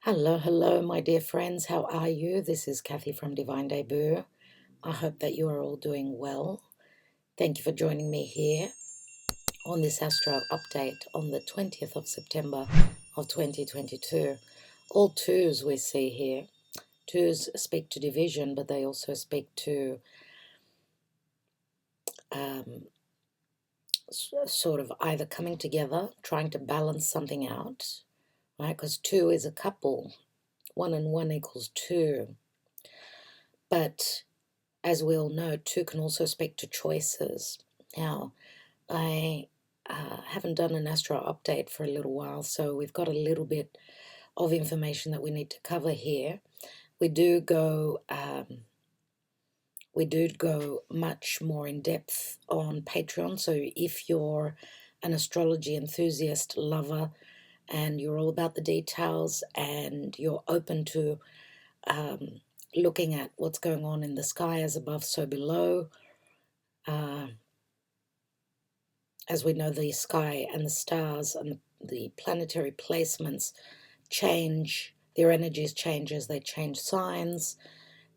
Hello, hello, my dear friends. How are you? This is Kathy from Divine Debut. I hope that you are all doing well. Thank you for joining me here on this Astro update on the 20th of September of 2022. All twos we see here. Twos speak to division, but they also speak to sort of either coming together, trying to balance something out, right? Because two is a couple. 1 and 1 equals 2. But as we all know, two can also speak to choices. Now, I haven't done an Astro update for a little while, so we've got a little bit of information that we need to cover here. We do go much more in depth on Patreon. So if you're an astrology enthusiast, lover, and you're all about the details, and you're open to looking at what's going on in the sky as above, so below. As we know, the sky and the stars and the planetary placements change, their energies change as they change signs,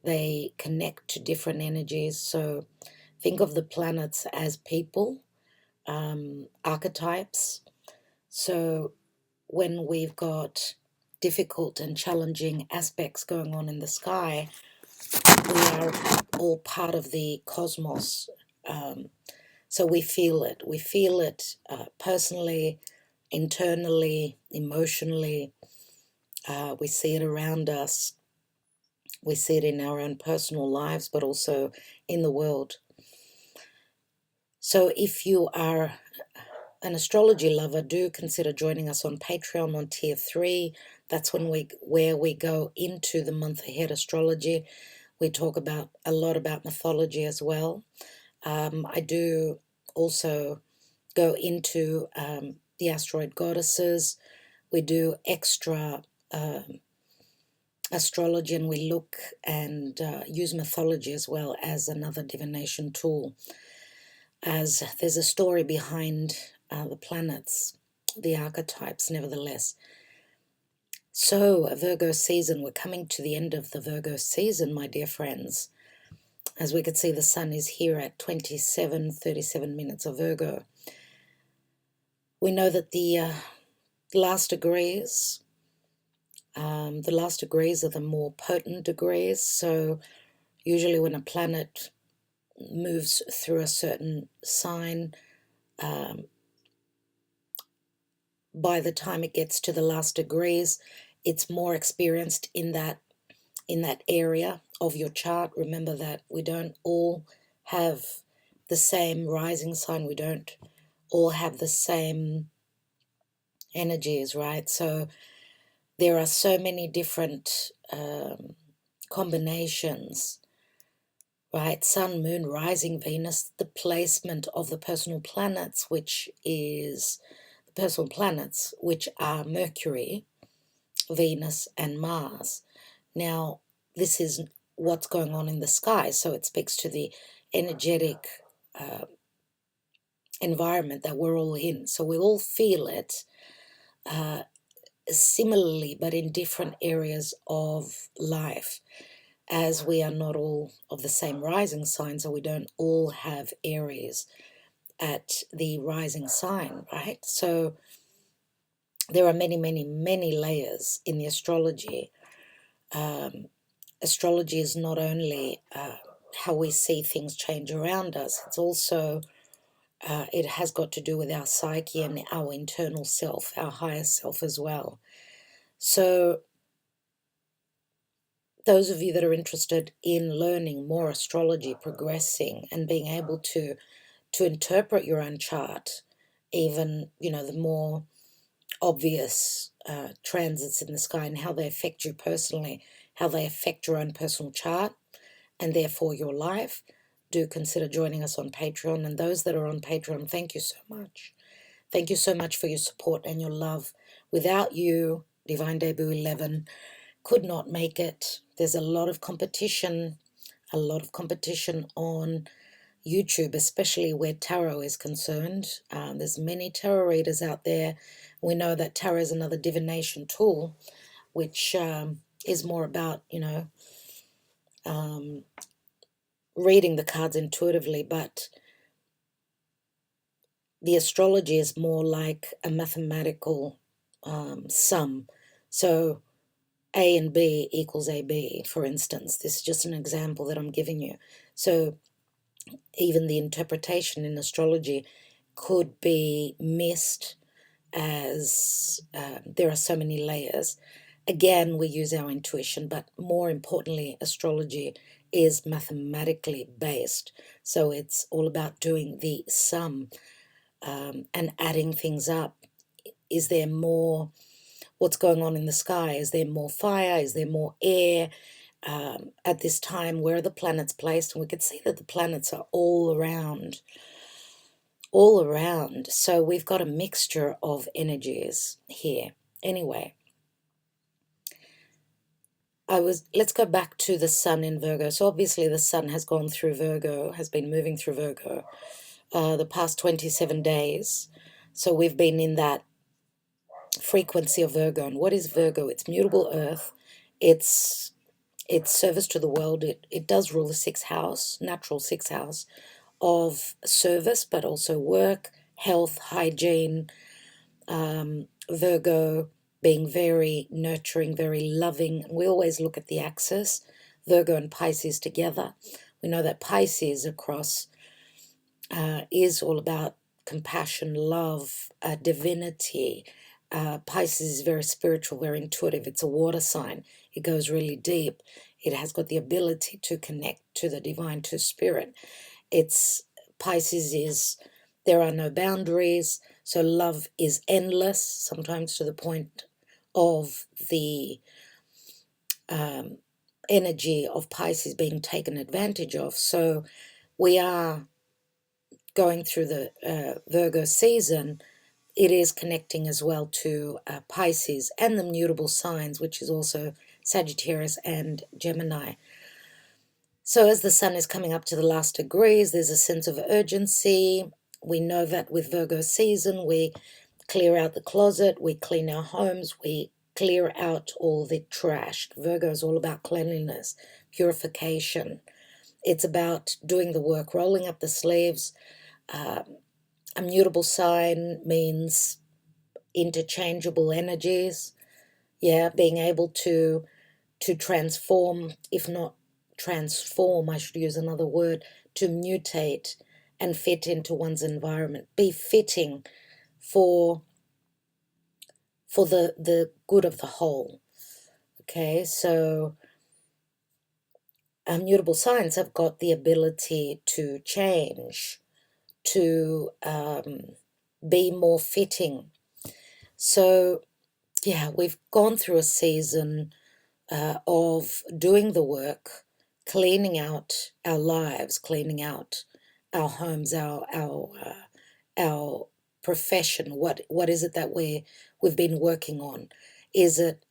they connect to different energies. So think of the planets as people, archetypes. So when we've got difficult and challenging aspects going on in the sky, we are all part of the cosmos. So we feel it. We feel it personally, internally, emotionally. We see it around us. We see it in our own personal lives, but also in the world. So if you are an astrology lover, do consider joining us on Patreon on Tier 3. That's where we go into the month ahead astrology. We talk about a lot about mythology as well. I do also go into the asteroid goddesses. We do extra astrology, and we look and use mythology as well as another divination tool, as there's a story behind the planets, the archetypes, nevertheless. So, a Virgo season, we're coming to the end of the Virgo season, my dear friends. As we could see, the sun is here at 37 minutes of Virgo. We know that the last degrees are the more potent degrees. So usually when a planet moves through a certain sign, by the time it gets to the last degrees, it's more experienced in that area of your chart. Remember that we don't all have the same rising sign. We don't all have the same energies, right? So there are so many different combinations, right? Sun, moon, rising, Venus, the placement of the personal planets, which are Mercury, Venus, and Mars. Now, this is what's going on in the sky, so it speaks to the energetic environment that we're all in. So we all feel it similarly, but in different areas of life, as we are not all of the same rising sign, so we don't all have Aries at the rising sign, right? So there are many, many, many layers in the astrology. Astrology is not only how we see things change around us, it's also, it has got to do with our psyche and our internal self, our higher self as well. So those of you that are interested in learning more astrology, progressing, and being able to interpret your own chart, even, the more obvious transits in the sky and how they affect you personally, how they affect your own personal chart, and therefore your life, do consider joining us on Patreon. And those that are on Patreon, thank you so much. Thank you so much for your support and your love. Without you, Divine Debut 11 could not make it. There's a lot of competition on YouTube, especially where tarot is concerned. There's many tarot readers out there. We know that tarot is another divination tool which is more about, reading the cards intuitively, but the astrology is more like a mathematical sum. So A and B equals AB, for instance. This is just an example that I'm giving you. So even the interpretation in astrology could be missed as there are so many layers. Again, we use our intuition, but more importantly, astrology is mathematically based. So it's all about doing the sum and adding things up. Is there more? What's going on in the sky? Is there more fire? Is there more air? At this time, where are the planets placed? And we could see that the planets are all around. So we've got a mixture of energies here. Anyway, let's go back to the sun in Virgo. So obviously the sun has gone through Virgo, has been moving through Virgo the past 27 days. So we've been in that frequency of Virgo. And what is Virgo? It's mutable earth. It's service to the world. It does rule the sixth house, natural sixth house of service, but also work, health, hygiene. Virgo being very nurturing, very loving. We always look at the axis, Virgo and Pisces together. We know that Pisces across is all about compassion, love, divinity. Pisces is very spiritual, very intuitive. It's a water sign. It goes really deep. It has got the ability to connect to the divine, to spirit. Pisces is, there are no boundaries. So love is endless, sometimes to the point of the energy of Pisces being taken advantage of. So we are going through the Virgo season. It is connecting as well to Pisces and the mutable signs, which is also Sagittarius and Gemini. So as the sun is coming up to the last degrees, there's a sense of urgency. We know that with Virgo season, we clear out the closet, we clean our homes, we clear out all the trash. Virgo is all about cleanliness, purification. It's about doing the work, rolling up the sleeves. A mutable sign means interchangeable energies. Yeah, being able to transform, if not transform, I should use another word, to mutate and fit into one's environment, be fitting for the good of the whole. Okay, so mutable signs have got the ability to change, to be more fitting. So yeah, we've gone through a season of doing the work, cleaning out our lives, cleaning out our homes, our profession. What is it that we've been working on?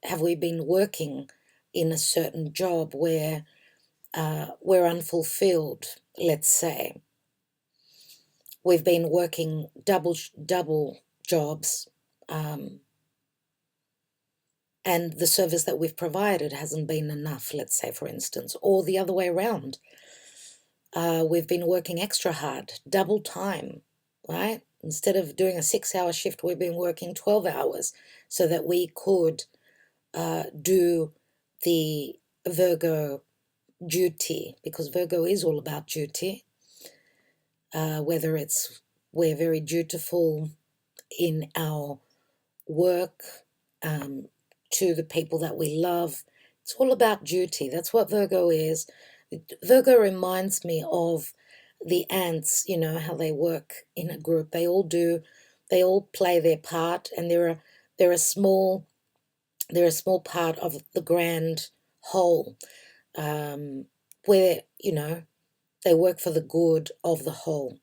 Have we been working in a certain job where we're unfulfilled? Let's say we've been working double jobs. And the service that we've provided hasn't been enough, let's say, for instance, or the other way around. We've been working extra hard, double time, right? Instead of doing a 6-hour shift, we've been working 12 hours so that we could do the Virgo duty, because Virgo is all about duty. Whether it's we're very dutiful in our work, to the people that we love. It's all about duty. That's what Virgo is. Virgo reminds me of the ants, how they work in a group. They all play their part, and they're a small part of the grand whole, where, they work for the good of the whole.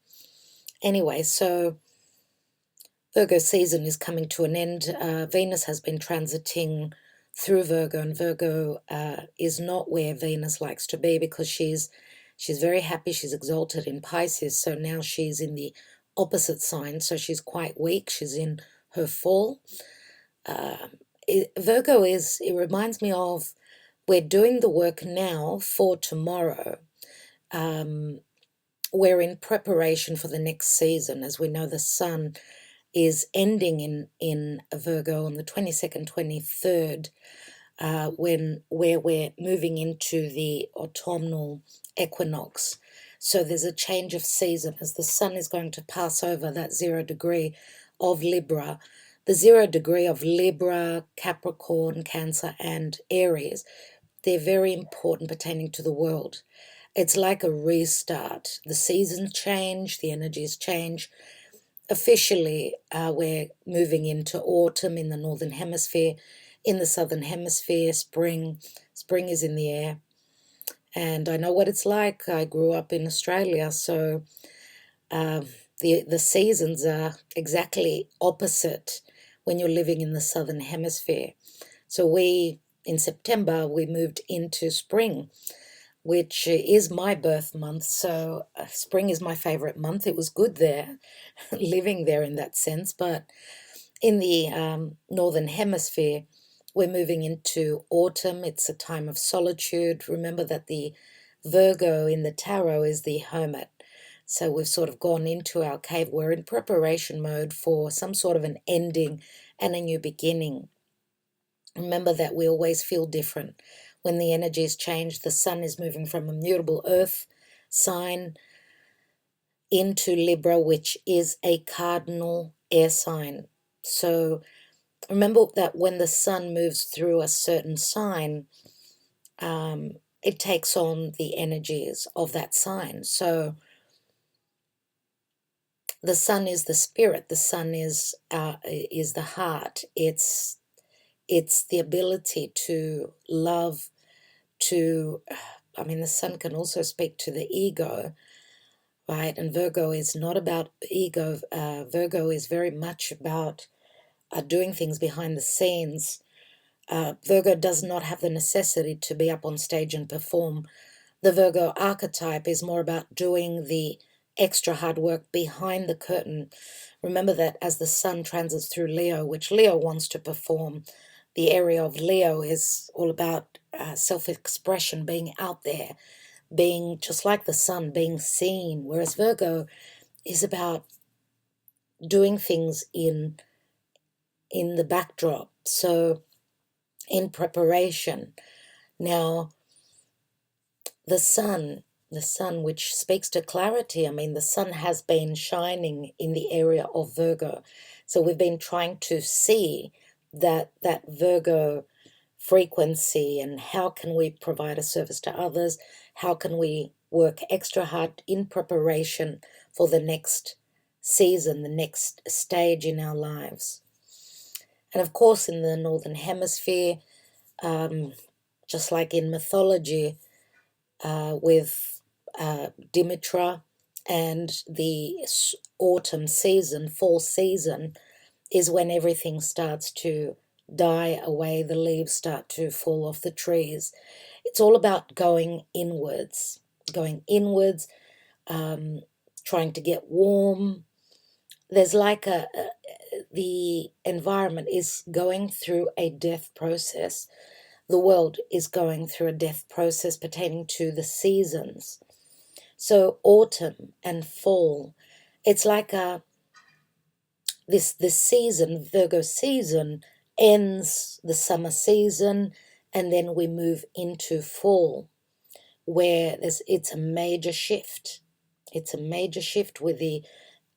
Anyway, so Virgo season is coming to an end. Venus has been transiting through Virgo, and Virgo is not where Venus likes to be, because she's very happy. She's exalted in Pisces, so now she's in the opposite sign, so she's quite weak. She's in her fall. Virgo it reminds me of, we're doing the work now for tomorrow. We're in preparation for the next season. As we know, the sun is ending in Virgo on the 22nd, 23rd, where we're moving into the autumnal equinox. So there's a change of season as the sun is going to pass over that 0 degree of Libra. The 0 degree of Libra, Capricorn, Cancer, and Aries, they're very important pertaining to the world. It's like a restart. The seasons change, the energies change. Officially, we're moving into autumn in the northern hemisphere. In the southern hemisphere, spring is in the air. And I know what it's like. I grew up in Australia, so the seasons are exactly opposite when you're living in the southern hemisphere. So in September, we moved into spring, which is my birth month. So spring is my favorite month. It was good there, living there in that sense. But in the northern hemisphere, we're moving into autumn. It's a time of solitude. Remember that the Virgo in the tarot is the hermit. So we've sort of gone into our cave. We're in preparation mode for some sort of an ending and a new beginning. Remember that we always feel different. When the energies change, the sun is moving from a mutable earth sign into Libra, which is a cardinal air sign. So remember that when the sun moves through a certain sign, it takes on the energies of that sign. So the sun is the spirit. The sun is the heart. It's the ability to love. The sun can also speak to the ego, right? And Virgo is not about ego. Virgo is very much about doing things behind the scenes. Virgo does not have the necessity to be up on stage and perform. The Virgo archetype is more about doing the extra hard work behind the curtain. Remember that as the sun transits through Leo, which Leo wants to perform, the area of Leo is all about self-expression, being out there, being just like the sun, being seen, whereas Virgo is about doing things in the backdrop, so in preparation. Now, the sun, which speaks to clarity, the sun has been shining in the area of Virgo. So we've been trying to see that Virgo frequency and how can we provide a service to others? How can we work extra hard in preparation for the next season, the next stage in our lives? And of course, in the Northern Hemisphere, just like in mythology, with Dimitra, and the autumn season, fall season, is when everything starts to die away, the leaves start to fall off the trees. It's all about going inwards, trying to get warm. There's like the environment is going through a death process. The world is going through a death process pertaining to the seasons. So autumn and fall, it's like this season, Virgo season, ends the summer season, and then we move into fall, where it's a major shift. It's a major shift with the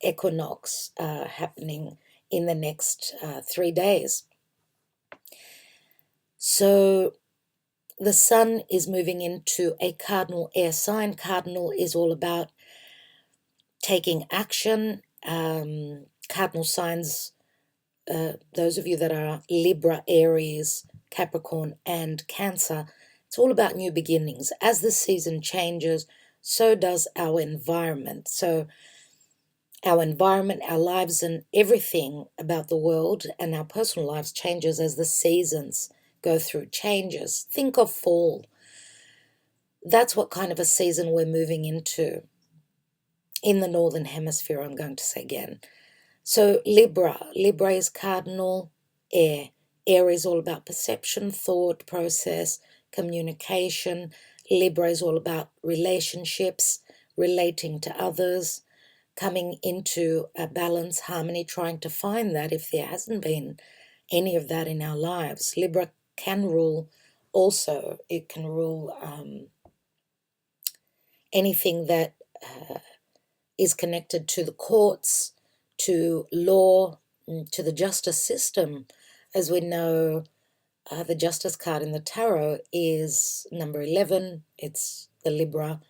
equinox happening in the next 3 days. So the sun is moving into a cardinal air sign. Cardinal is all about taking action. Cardinal signs, those of you that are Libra, Aries, Capricorn, and Cancer, it's all about new beginnings. As the season changes, so does our environment. So our environment, our lives, and everything about the world and our personal lives changes as the seasons go through changes. Think of fall. That's what kind of a season we're moving into in the Northern Hemisphere, I'm going to say again. So Libra is cardinal air. Aries all about perception, thought, process, communication. Libra is all about relationships, relating to others, coming into a balance, harmony, trying to find that if there hasn't been any of that in our lives. Libra can rule also, it can rule anything that is connected to the courts, to law, to the justice system. As we know, the justice card in the tarot is number 11. It's the Libra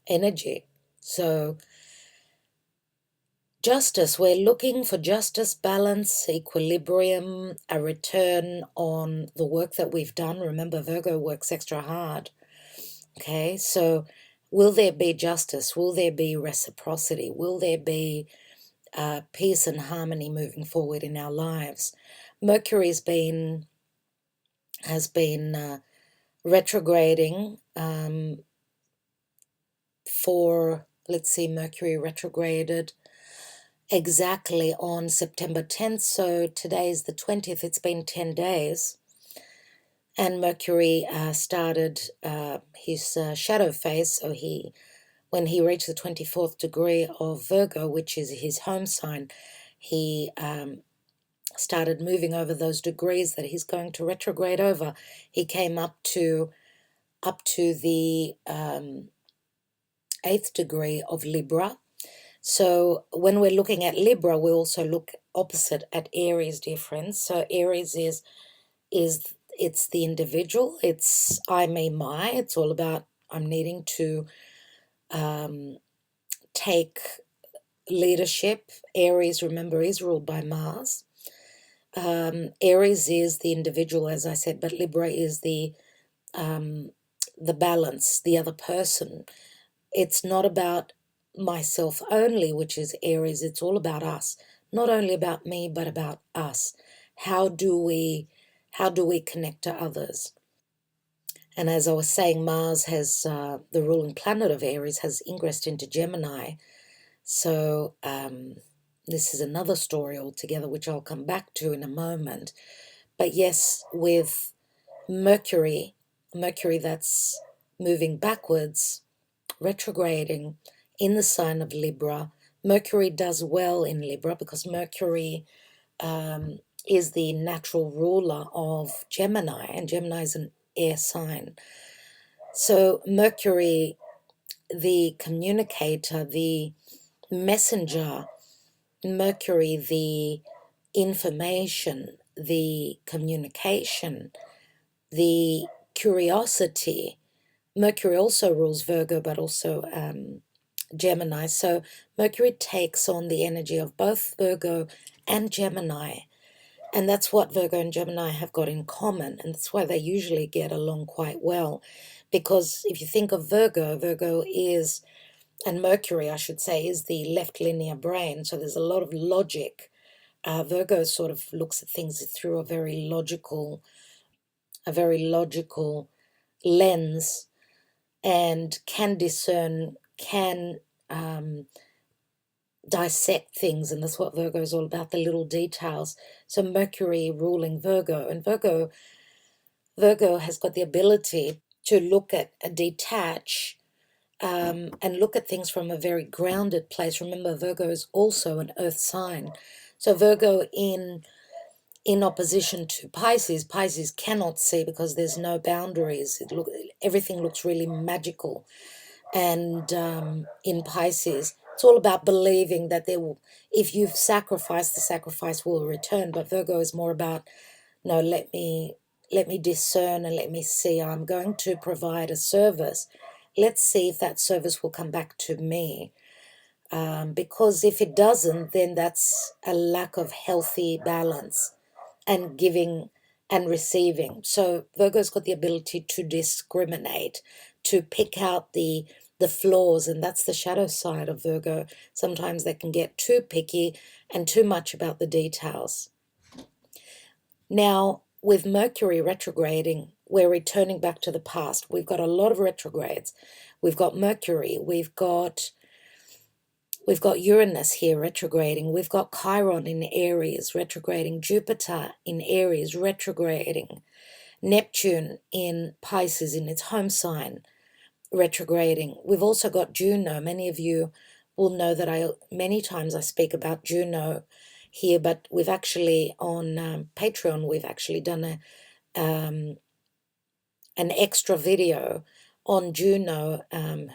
energy. So justice, we're looking for justice, balance, equilibrium, a return on the work that we've done. Remember, Virgo works extra hard. Okay, so will there be justice? Will there be reciprocity? Will there be peace and harmony moving forward in our lives? Mercury has been retrograding for, let's see, Mercury retrograded exactly on September 10th. So today is the 20th. It's been 10 days. And Mercury started his shadow phase. So when he reached the 24th degree of Virgo, which is his home sign, he started moving over those degrees that he's going to retrograde over. He came up to the 8th degree of Libra. So when we're looking at Libra, we also look opposite at Aries difference. So Aries is it's the individual. It's I, me, my. It's all about I'm needing to take leadership. Aries, remember, is ruled by Mars. Aries is the individual, as I said, but Libra is the balance, the other person. It's not about myself only, which is Aries. It's all about us. Not only about me, but about us. How do we connect to others? And as I was saying, Mars has, the ruling planet of Aries, has ingressed into Gemini. So this is another story altogether, which I'll come back to in a moment. But yes, with Mercury that's moving backwards, retrograding in the sign of Libra. Mercury does well in Libra because Mercury is the natural ruler of Gemini, and Gemini is an air sign. So Mercury, the communicator, the messenger, Mercury, the information, the communication, the curiosity. Mercury also rules Virgo, but also Gemini. So Mercury takes on the energy of both Virgo and Gemini. And that's what Virgo and Gemini have got in common. And that's why they usually get along quite well. Because if you think of Virgo is, and Mercury, I should say, is the left linear brain. So there's a lot of logic. Virgo sort of looks at things through a very logical lens, and can discern, can dissect things, and that's what Virgo is all about, the little details. So Mercury ruling Virgo, and Virgo has got the ability to look at, detach, and look at things from a very grounded place. Remember, Virgo is also an earth sign. So Virgo in opposition to Pisces, Pisces cannot see because there's no boundaries. Everything looks really magical. And in Pisces, it's all about believing that if you've sacrificed, the sacrifice will return. But Virgo is more about, no, let me discern and let me see. I'm going to provide a service. Let's see if that service will come back to me. Because if it doesn't, then that's a lack of healthy balance and giving and receiving. So Virgo's got the ability to discriminate, to pick out the flaws, and that's the shadow side of Virgo. Sometimes they can get too picky and too much about the details. Now, with Mercury retrograding, we're returning back to the past. We've got a lot of retrogrades. We've got Mercury, we've got We've got Uranus here retrograding. We've got Chiron in Aries retrograding. Jupiter in Aries retrograding. Neptune in Pisces in its home sign retrograding. We've also got Juno. Many of you will know that many times I speak about Juno here, but we've actually on Patreon, we've actually done an extra video on Juno,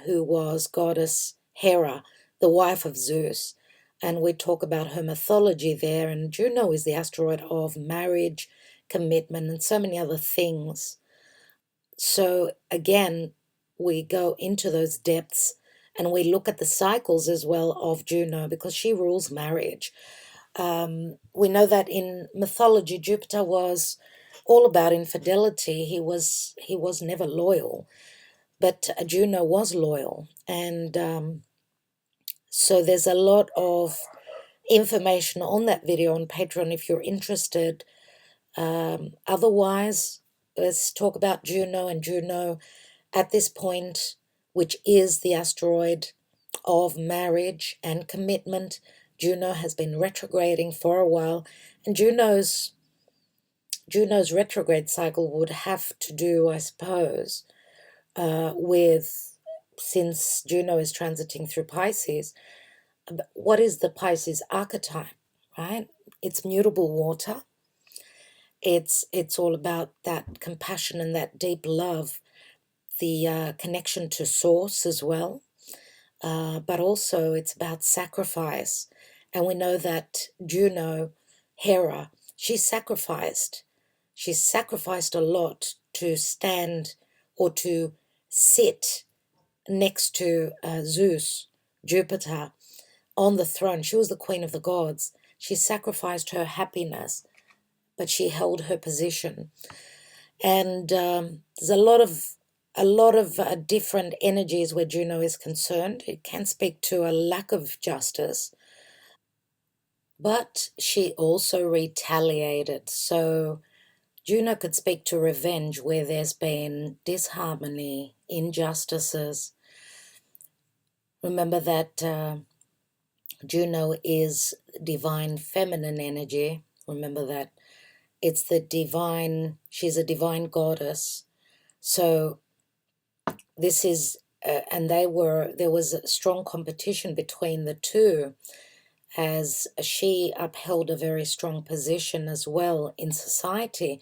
who was goddess Hera, the wife of Zeus, and we talk about her mythology there. And Juno is the asteroid of marriage, commitment, and so many other things. So again, we go into those depths and we look at the cycles as well of Juno, because she rules marriage. We know that in mythology, Jupiter was all about infidelity. He was never loyal, but Juno was loyal. And so there's a lot of information on that video on Patreon if you're interested. Otherwise, let's talk about Juno. And Juno at this point, which is the asteroid of marriage and commitment, Juno has been retrograding for a while, and Juno's retrograde cycle would have to do, I suppose, with, since Juno is transiting through Pisces, what is the Pisces archetype, right? It's mutable water. It's all about that compassion and that deep love, the connection to source as well. But also it's about sacrifice. And we know that Juno, Hera, she sacrificed a lot to stand or to sit next to Zeus, Jupiter, on the throne. She was the queen of the gods. She sacrificed her happiness, but she held her position. And there's a lot of different energies where Juno is concerned. It can speak to a lack of justice, but she also retaliated. So Juno could speak to revenge where there's been disharmony, injustices. Remember that Juno is divine feminine energy. Remember that it's the divine, she's a divine goddess. So this is, and there was a strong competition between the two, as she upheld a very strong position as well in society.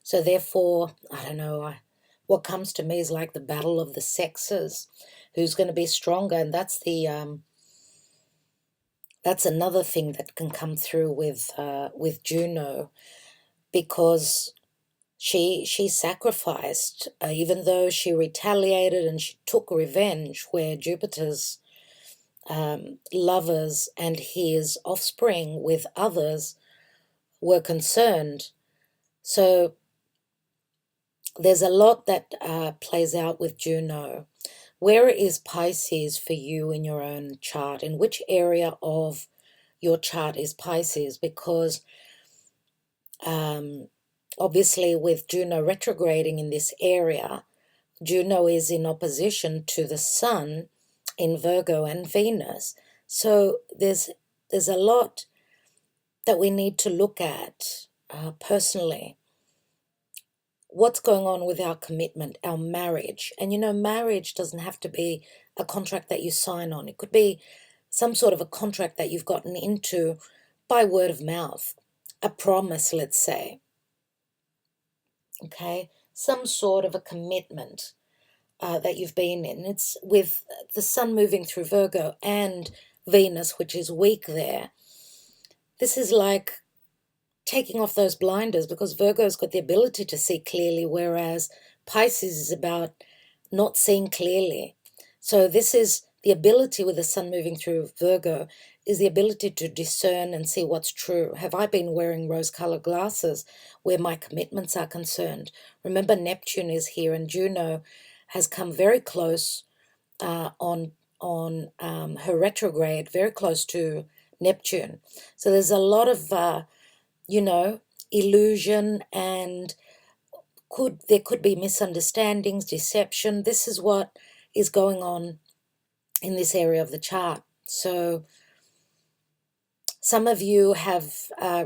So therefore, I don't know, what comes to me is like the battle of the sexes, who's going to be stronger. And that's another thing that can come through with Juno, because she sacrificed, even though she retaliated and she took revenge where Jupiter's lovers and his offspring with others were concerned. So there's a lot that plays out with Juno. Where is Pisces for you in your own chart? In which area of your chart is Pisces? Because obviously with Juno retrograding in this area, Juno is in opposition to the Sun in Virgo and Venus. So there's a lot that we need to look at personally. What's going on with our commitment, our marriage? And marriage doesn't have to be a contract that you sign on. It could be some sort of a contract that you've gotten into by word of mouth, a promise, let's say. Okay, some sort of a commitment that you've been in. It's with the Sun moving through Virgo and Venus, which is weak there. This is like taking off those blinders, because Virgo's got the ability to see clearly, whereas Pisces is about not seeing clearly. So this is the ability with the Sun moving through Virgo, is the ability to discern and see what's true. Have I been wearing rose-colored glasses where my commitments are concerned? Remember, Neptune is here, and Juno has come very close on her retrograde, very close to Neptune. So there's a lot of illusion, and there could be misunderstandings, deception. This is what is going on in this area of the chart. So some of you have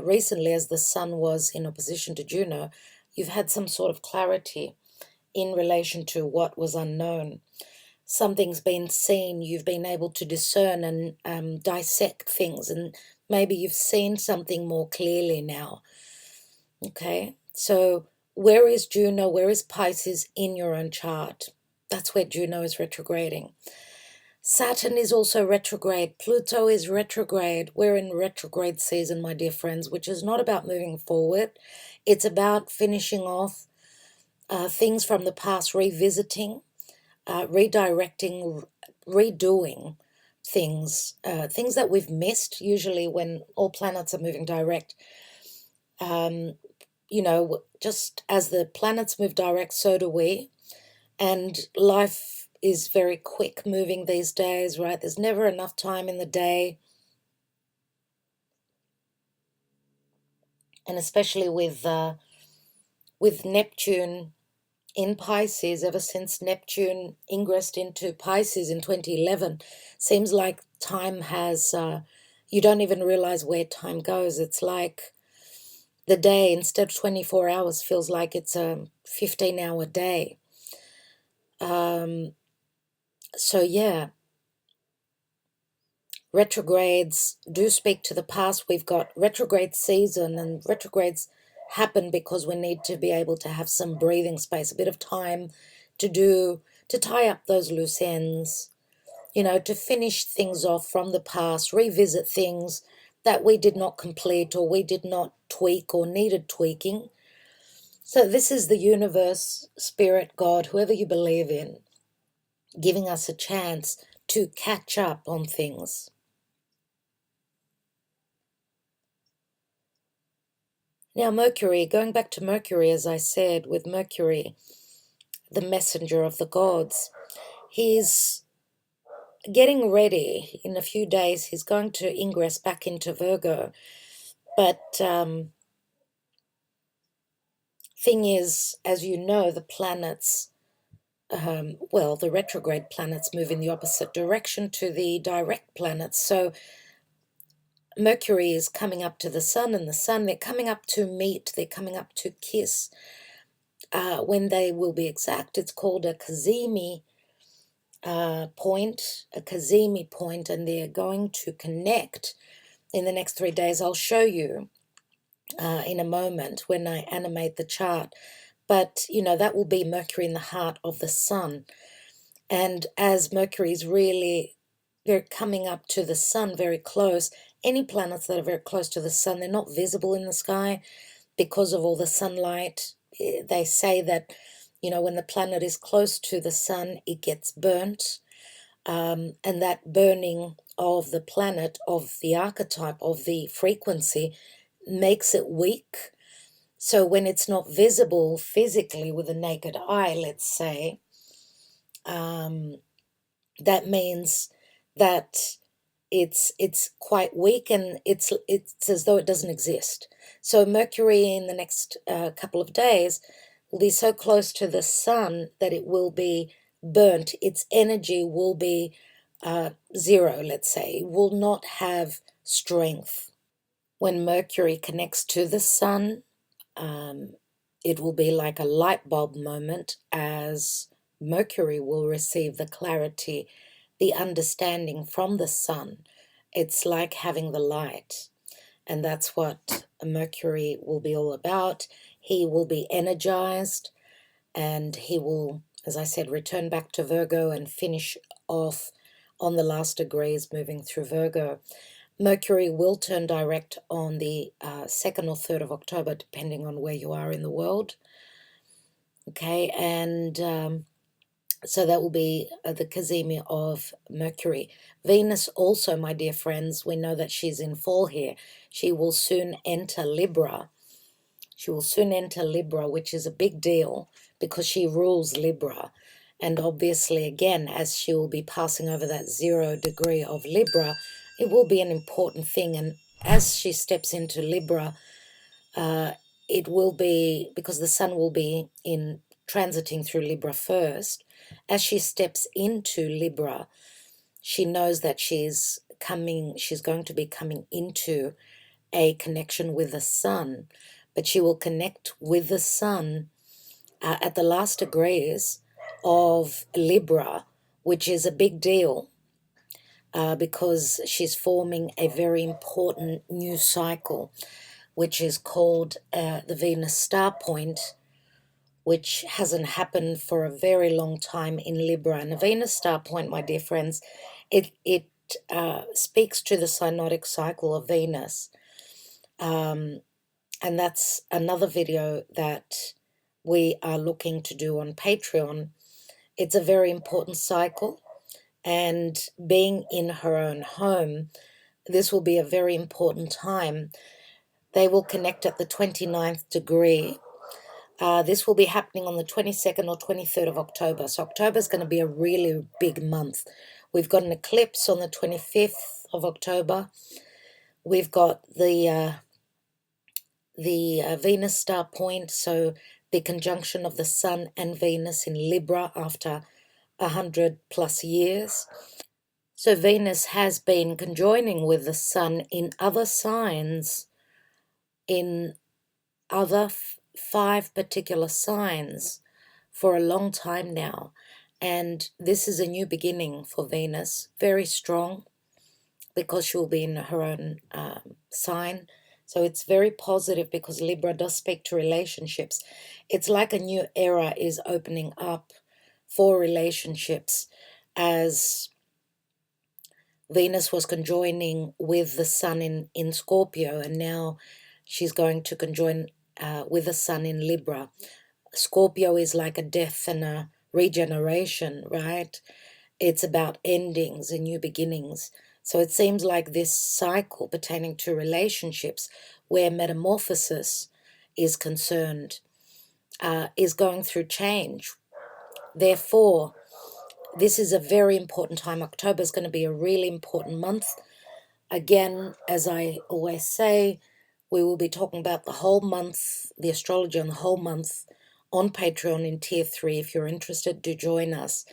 recently, as the sun was in opposition to Juno, you've had some sort of clarity in relation to what was unknown. Something's been seen, you've been able to discern and dissect things, and maybe you've seen something more clearly now. Okay, so where is Juno, where is Pisces in your own chart? That's where Juno is retrograding. Saturn is also retrograde. Pluto is retrograde. We're in retrograde season, my dear friends, which is not about moving forward. It's about finishing off things from the past, revisiting, redirecting, redoing things, things that we've missed. Usually when all planets are moving direct, just as the planets move direct, so do we. And life is very quick moving these days, right? There's never enough time in the day. And especially with Neptune in Pisces, ever since Neptune ingressed into Pisces in 2011, seems like time has, you don't even realize where time goes. It's like the day, instead of 24 hours, feels like it's a 15-hour day. So yeah, retrogrades do speak to the past. We've got retrograde season, and retrogrades happen because we need to be able to have some breathing space, a bit of time to tie up those loose ends, to finish things off from the past, revisit things that we did not complete or we did not tweak or needed tweaking. So this is the universe, spirit, God, whoever you believe in, giving us a chance to catch up on things. Now Mercury, going back to Mercury, as I said, with Mercury, the messenger of the gods, he's getting ready. In a few days, he's going to ingress back into Virgo. But thing is, as you know, the planets, the retrograde planets move in the opposite direction to the direct planets. So Mercury is coming up to the sun, and the sun, they're coming up to meet, they're coming up to kiss. When they will be exact, it's called a Cazimi point, and they're going to connect in the next 3 days. I'll show you in a moment when I animate the chart. But, that will be Mercury in the heart of the sun. And as Mercury is really, they're coming up to the sun very close. Any planets that are very close to the sun, they're not visible in the sky because of all the sunlight. They say that, when the planet is close to the sun, it gets burnt. And that burning of the planet, of the archetype, of the frequency, makes it weak. So when it's not visible physically with the naked eye, let's say, that means that it's quite weak, and it's as though it doesn't exist. So Mercury in the next couple of days will be so close to the sun that it will be burnt. Its energy will be zero, let's say. It will not have strength. When Mercury connects to the sun, it will be like a light bulb moment, as Mercury will receive the clarity, the understanding from the sun. It's like having the light. And that's what Mercury will be all about. He will be energized, and he will, as I said, return back to Virgo and finish off on the last degrees moving through Virgo. Mercury will turn direct on the 2nd or 3rd of October, depending on where you are in the world. Okay, and so that will be the Cazimi of Mercury. Venus also, my dear friends, we know that she's in fall here. She will soon enter Libra. She will soon enter Libra, which is a big deal because she rules Libra. And obviously, again, as she will be passing over that 0 degree of Libra, it will be an important thing. And as she steps into Libra, it will be, because the sun will be transiting through Libra first. As she steps into Libra, she knows that she's she's going to be coming into a connection with the sun, but she will connect with the sun at the last degrees of Libra, which is a big deal because she's forming a very important new cycle, which is called the Venus star point, which hasn't happened for a very long time in Libra. And the Venus star point, my dear friends, it speaks to the synodic cycle of Venus. And that's another video that we are looking to do on Patreon. It's a very important cycle, and being in her own home, this will be a very important time. They will connect at the 29th degree. This will be happening on the 22nd or 23rd of October. So October is going to be a really big month. We've got an eclipse on the 25th of October. We've got the Venus star point, so the conjunction of the Sun and Venus in Libra after 100+ years. So Venus has been conjoining with the Sun in other signs, in other 5 particular signs for a long time now. And this is a new beginning for Venus, very strong, because she'll be in her own sign. So it's very positive because Libra does speak to relationships. It's like a new era is opening up for relationships as Venus was conjoining with the Sun in Scorpio, and now she's going to conjoin with the Sun in Libra. Scorpio is like a death and a regeneration, right? It's about endings and new beginnings. So it seems like this cycle pertaining to relationships where metamorphosis is concerned is going through change. Therefore, this is a very important time. October is going to be a really important month. Again, as I always say, we will be talking about the whole month, the astrology on the whole month on Patreon in Tier 3. If you're interested, do join us.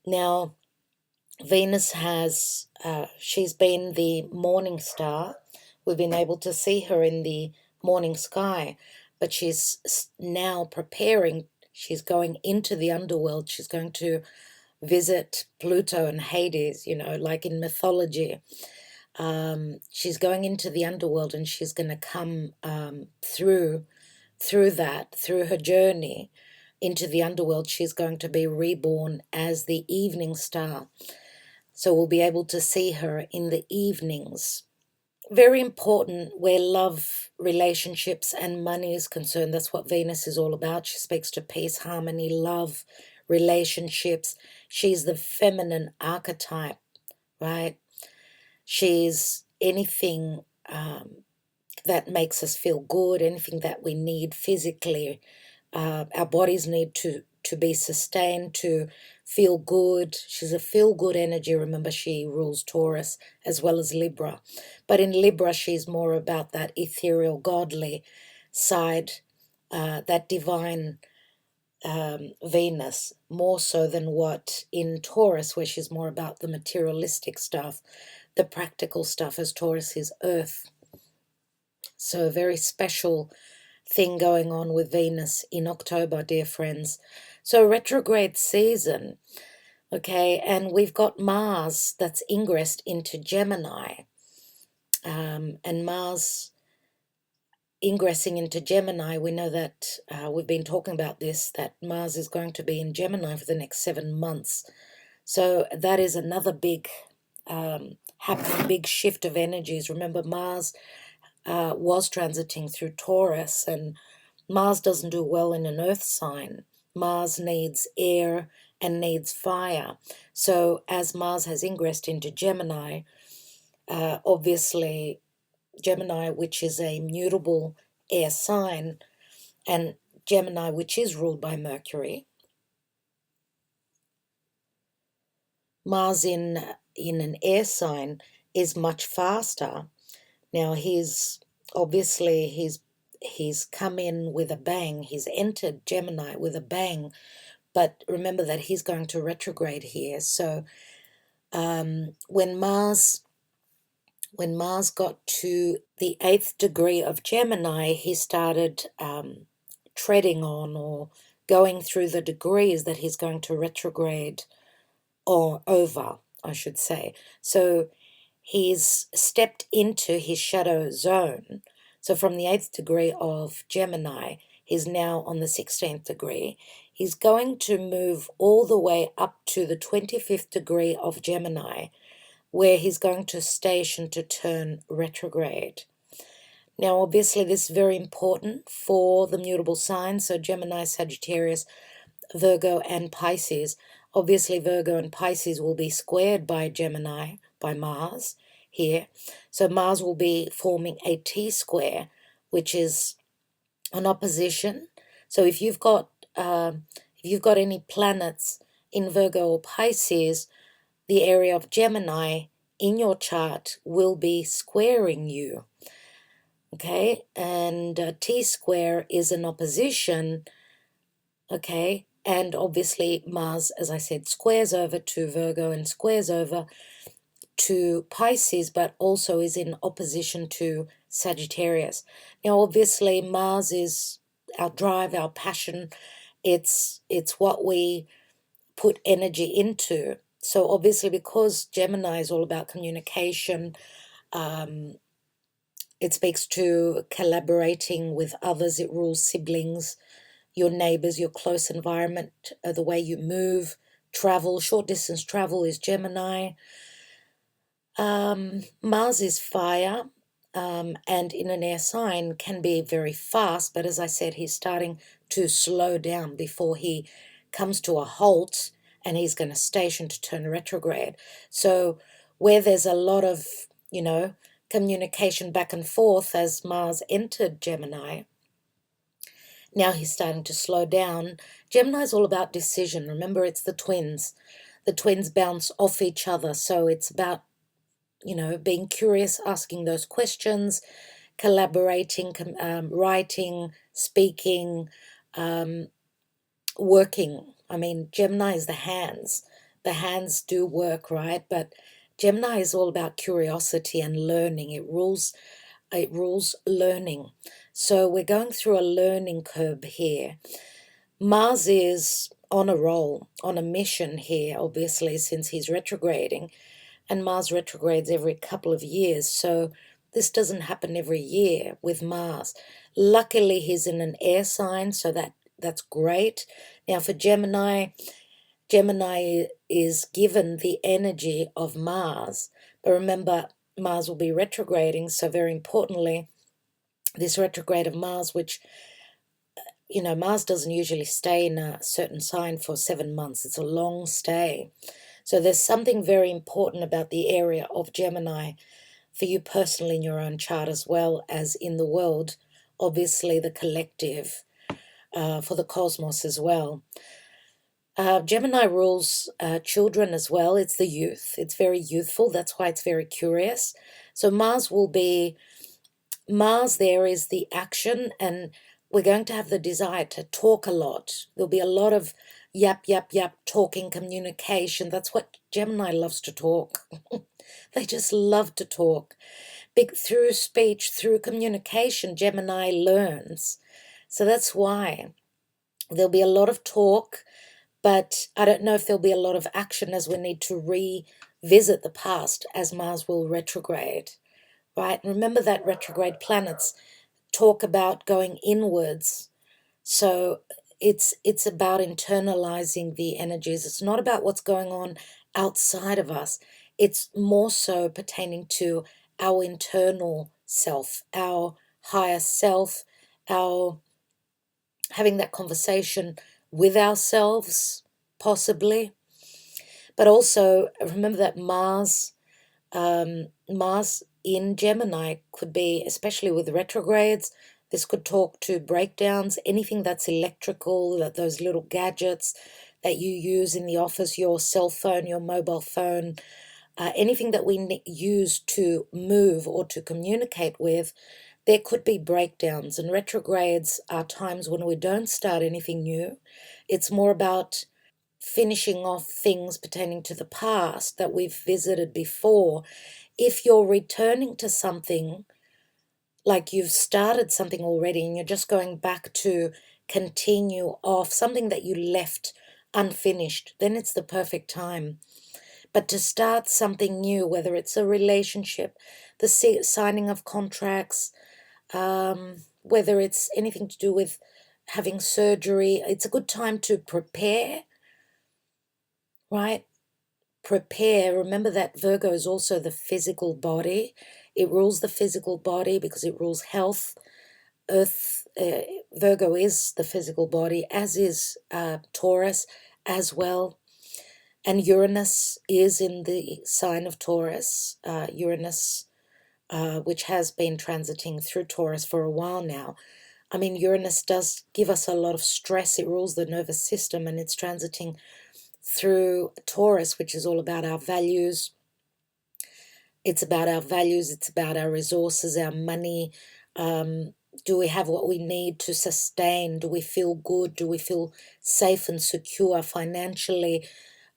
Now, Venus has, she's been the morning star. We've been able to see her in the morning sky, but she's now preparing. She's going into the underworld. She's going to visit Pluto and Hades, like in mythology. She's going into the underworld, and she's going to come through her journey into the underworld. She's going to be reborn as the evening star. So we'll be able to see her in the evenings. Very important where love, relationships, and money is concerned. That's what Venus is all about. She speaks to peace, harmony, love, relationships. She's the feminine archetype, right? She's anything that makes us feel good, anything that we need physically. Our bodies need to be sustained, to feel good. She's a feel-good energy. Remember, she rules Taurus as well as Libra. But in Libra, she's more about that ethereal, godly side, that divine Venus, more so than what in Taurus, where she's more about the materialistic stuff, the practical stuff, as Taurus is earth. So a very special thing going on with Venus in October, dear friends. So retrograde season, okay, and we've got Mars that's ingressed into Gemini, and Mars ingressing into Gemini, we know that we've been talking about this, that Mars is going to be in Gemini for the next 7 months. So that is another big happening, big shift of energies. Remember, Mars was transiting through Taurus, and Mars doesn't do well in an earth sign. Mars needs air and needs fire. So as Mars has ingressed into Gemini, obviously Gemini, which is a mutable air sign, and Gemini, which is ruled by Mercury, Mars in an air sign is much faster. Now he's come in with a bang. He's entered Gemini with a bang, but remember that he's going to retrograde here. So when Mars when Mars got to the 8th degree of Gemini, he started treading on or going through the degrees that he's going to retrograde or over, I should say. So he's stepped into his shadow zone. So from the 8th degree of Gemini, he's now on the 16th degree. He's going to move all the way up to the 25th degree of Gemini, where he's going to station to turn retrograde. Now, obviously, this is very important for the mutable signs, so Gemini, Sagittarius, Virgo, and Pisces. Obviously, Virgo and Pisces will be squared by Gemini, by Mars here. So Mars will be forming a T-square, which is an opposition. So if you've got any planets in Virgo or Pisces, the area of Gemini in your chart will be squaring you. Okay, and T-square is an opposition. Okay, and obviously Mars, as I said, squares over to Virgo and squares over to Pisces, but also is in opposition to Sagittarius. Now, obviously, Mars is our drive, our passion. It's what we put energy into. So obviously, because Gemini is all about communication, it speaks to collaborating with others. It rules siblings, your neighbors, your close environment, the way you move, travel. Short distance travel is Gemini. Mars is fire, and in an air sign can be very fast, but as I said, he's starting to slow down before he comes to a halt, and he's going to station to turn retrograde. So where there's a lot of, communication back and forth as Mars entered Gemini, now he's starting to slow down. Gemini is all about decision. Remember, it's the twins. The twins bounce off each other, so it's about being curious, asking those questions, collaborating, writing, speaking, working. I mean, Gemini is the hands. The hands do work, right? But Gemini is all about curiosity and learning. It rules learning. So we're going through a learning curve here. Mars is on a roll, on a mission here, obviously, since he's retrograding. And Mars retrogrades every couple of years, so this doesn't happen every year with Mars. Luckily, he's in an air sign, so that's great. Now, for Gemini, Gemini is given the energy of Mars, but remember, Mars will be retrograding, so very importantly, this retrograde of Mars, which, Mars doesn't usually stay in a certain sign for 7 months. It's a long stay. So there's something very important about the area of Gemini for you personally in your own chart as well as in the world, obviously the collective, for the cosmos as well. Gemini rules children as well. It's the youth. It's very youthful. That's why it's very curious. So Mars there is the action, and we're going to have the desire to talk a lot. There'll be a lot of yap, talking, communication. That's what Gemini loves to talk. They just love to talk. Through speech, through communication, Gemini learns. So that's why there'll be a lot of talk, but I don't know if there'll be a lot of action as we need to revisit the past as Mars will retrograde, right? Remember that retrograde planets talk about going inwards. So it's about internalizing the energies. It's not about what's going on outside of us. It's more so pertaining to our internal self, our higher self, our having that conversation with ourselves, possibly. But also remember that Mars in Gemini could be, especially with retrogrades, this could talk to breakdowns, anything that's electrical, those little gadgets that you use in the office, your cell phone, your mobile phone, anything that we use to move or to communicate with, there could be breakdowns. And retrogrades are times when we don't start anything new. It's more about finishing off things pertaining to the past that we've visited before if you're returning to something, like you've started something already and you're just going back to continue off something that you left unfinished, then it's the perfect time. But to start something new, whether it's a relationship, the signing of contracts, whether it's anything to do with having surgery, it's a good time to prepare, right? Prepare. Remember that Virgo is also the physical body. It rules the physical body because it rules health. Earth, Virgo is the physical body, as is Taurus as well. And Uranus is in the sign of Taurus. Uranus, which has been transiting through Taurus for a while now. I mean, Uranus does give us a lot of stress. It rules the nervous system, and it's transiting through Taurus, which is all about our values. It's about our values. It's about our resources, our money. Do we have what we need to sustain? Do we feel good? Do we feel safe and secure financially?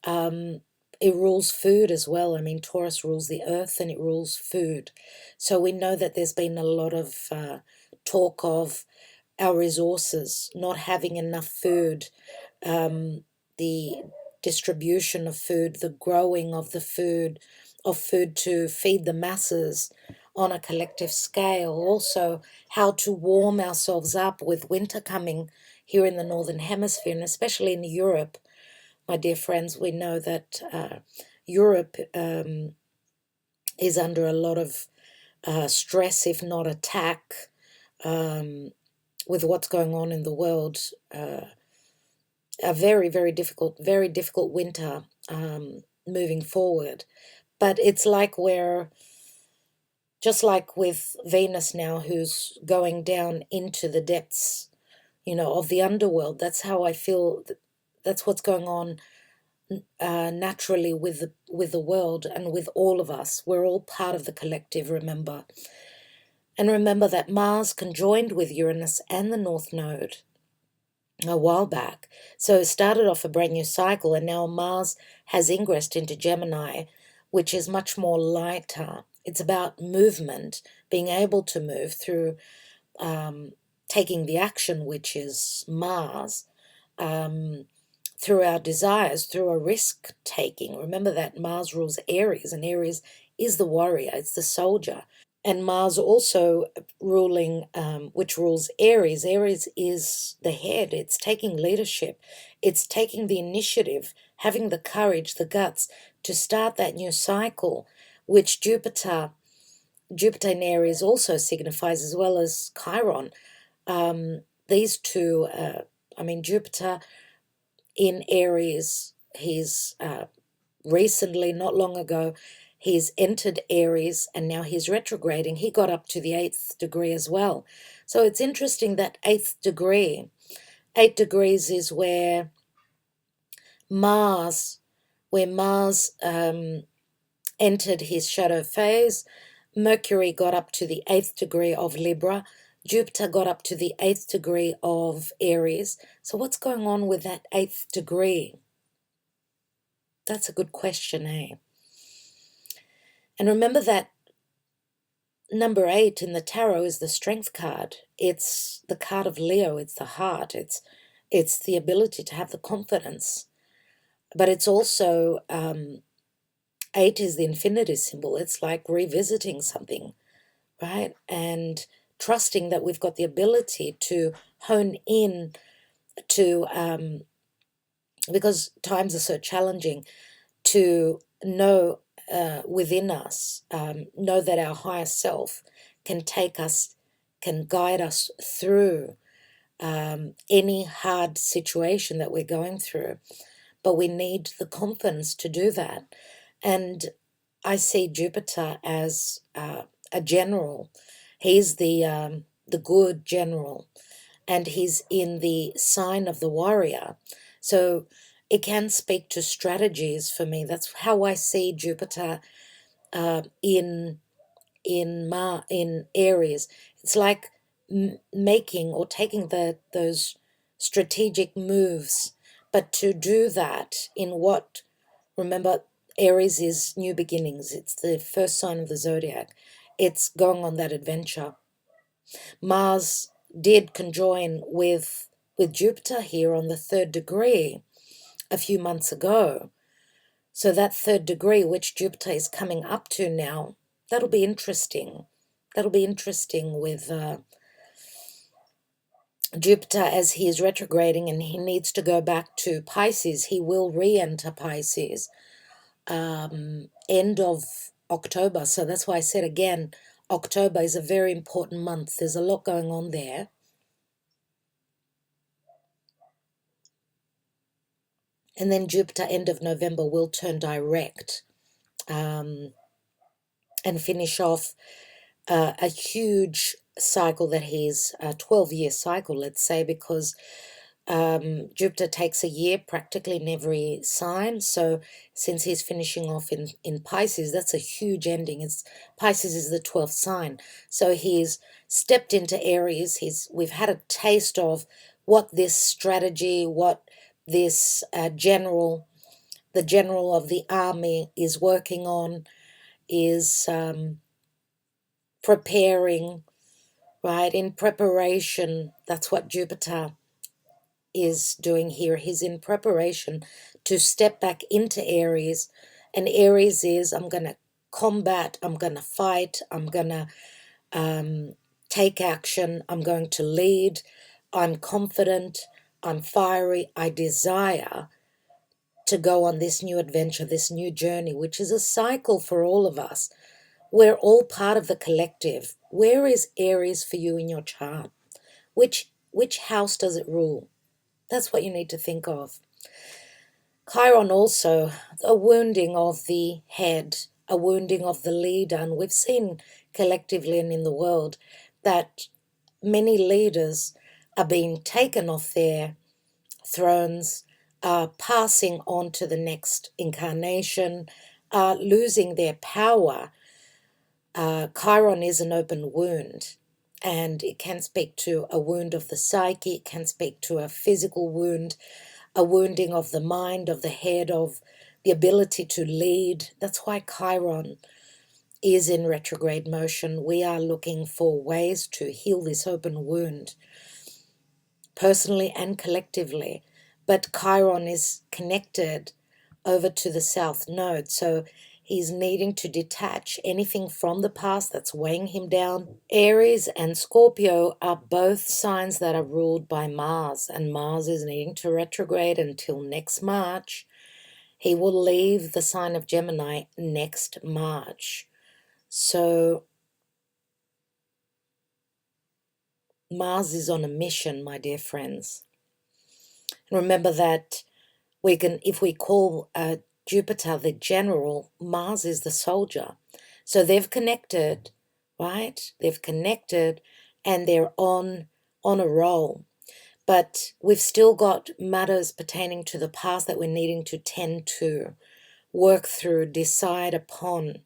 It rules food as well. I mean, Taurus rules the earth and it rules food. So we know that there's been a lot of talk of our resources, not having enough food, the distribution of food, the growing of the food, of food to feed the masses on a collective scale. Also, how to warm ourselves up with winter coming here in the Northern Hemisphere, and especially in Europe. My dear friends, we know that Europe is under a lot of stress, if not attack, with what's going on in the world. A very, very difficult winter moving forward. But it's like we're, just like with Venus now, who's going down into the depths, of the underworld. That's how I feel. That's what's going on naturally with the world and with all of us. We're all part of the collective, remember. And remember that Mars conjoined with Uranus and the North Node a while back. So it started off a brand new cycle, and now Mars has ingressed into Gemini, which is much more lighter. It's about movement, being able to move through taking the action, which is Mars, through our desires, through a risk taking. Remember that Mars rules Aries, and Aries is the warrior, it's the soldier. And Mars also ruling, which rules Aries. Aries is the head. It's taking leadership. It's taking the initiative, having the courage, the guts to start that new cycle, which Jupiter in Aries also signifies, as well as Chiron. These two, Jupiter in Aries, he's recently, not long ago, he's entered Aries and now he's retrograding. He got up to the 8th degree as well. So it's interesting that 8th degree, 8 degrees is where Mars entered his shadow phase. Mercury got up to the 8th degree of Libra. Jupiter got up to the 8th degree of Aries. So what's going on with that 8th degree? That's a good question, eh? And remember that number 8 in the tarot is the strength card. It's the card of Leo. It's the heart. It's the ability to have the confidence. But it's also, 8 is the infinity symbol. It's like revisiting something, right? And trusting that we've got the ability to hone in to, because times are so challenging, to know within us, know that our higher self can take us, can guide us through any hard situation that we're going through. But we need the confidence to do that. And I see Jupiter as a general. He's the good general, and he's in the sign of the warrior. So it can speak to strategies for me. That's how I see Jupiter in Aries. It's like making or taking those strategic moves, but to do that in what, remember, Aries is new beginnings. It's the first sign of the zodiac. It's going on that adventure. Mars did conjoin with Jupiter here on the 3rd degree a few months ago. So that 3rd degree, which Jupiter is coming up to now, that'll be interesting. That'll be interesting with Jupiter as he is retrograding and he needs to go back to Pisces. He will re-enter Pisces end of October. So that's why I said again, October is a very important month. There's a lot going on there. And then Jupiter, end of November, will turn direct and finish off a huge cycle that he's a 12-year cycle, let's say, because Jupiter takes a year practically in every sign. So since he's finishing off in Pisces, that's a huge ending. Pisces is the 12th sign. So he's stepped into Aries. We've had a taste of what this strategy, what this the general of the army is working on, is preparing, right? In preparation, that's what Jupiter is doing here. He's in preparation to step back into Aries. And Aries is, I'm going to combat, I'm going to fight, I'm going to take action, I'm going to lead, I'm confident, I'm fiery, I desire to go on this new adventure, this new journey, which is a cycle for all of us. We're all part of the collective. Where is Aries for you in your chart? Which house does it rule? That's what you need to think of. Chiron also, a wounding of the head, a wounding of the leader. And we've seen collectively and in the world that many leaders are being taken off their thrones, are passing on to the next incarnation, are losing their power. Chiron is an open wound, and it can speak to a wound of the psyche, it can speak to a physical wound, a wounding of the mind, of the head, of the ability to lead. That's why Chiron is in retrograde motion. We are looking for ways to heal this open wound, personally and collectively. But Chiron is connected over to the South Node, so he's needing to detach anything from the past that's weighing him down. Aries and Scorpio are both signs that are ruled by Mars, and Mars is needing to retrograde until next March. He will leave the sign of Gemini next March. So Mars is on a mission, my dear friends. Remember that we can, if we call Jupiter the general, Mars is the soldier. So they've connected, right? They've connected and they're on a roll. But we've still got matters pertaining to the past that we're needing to tend to, work through, decide upon.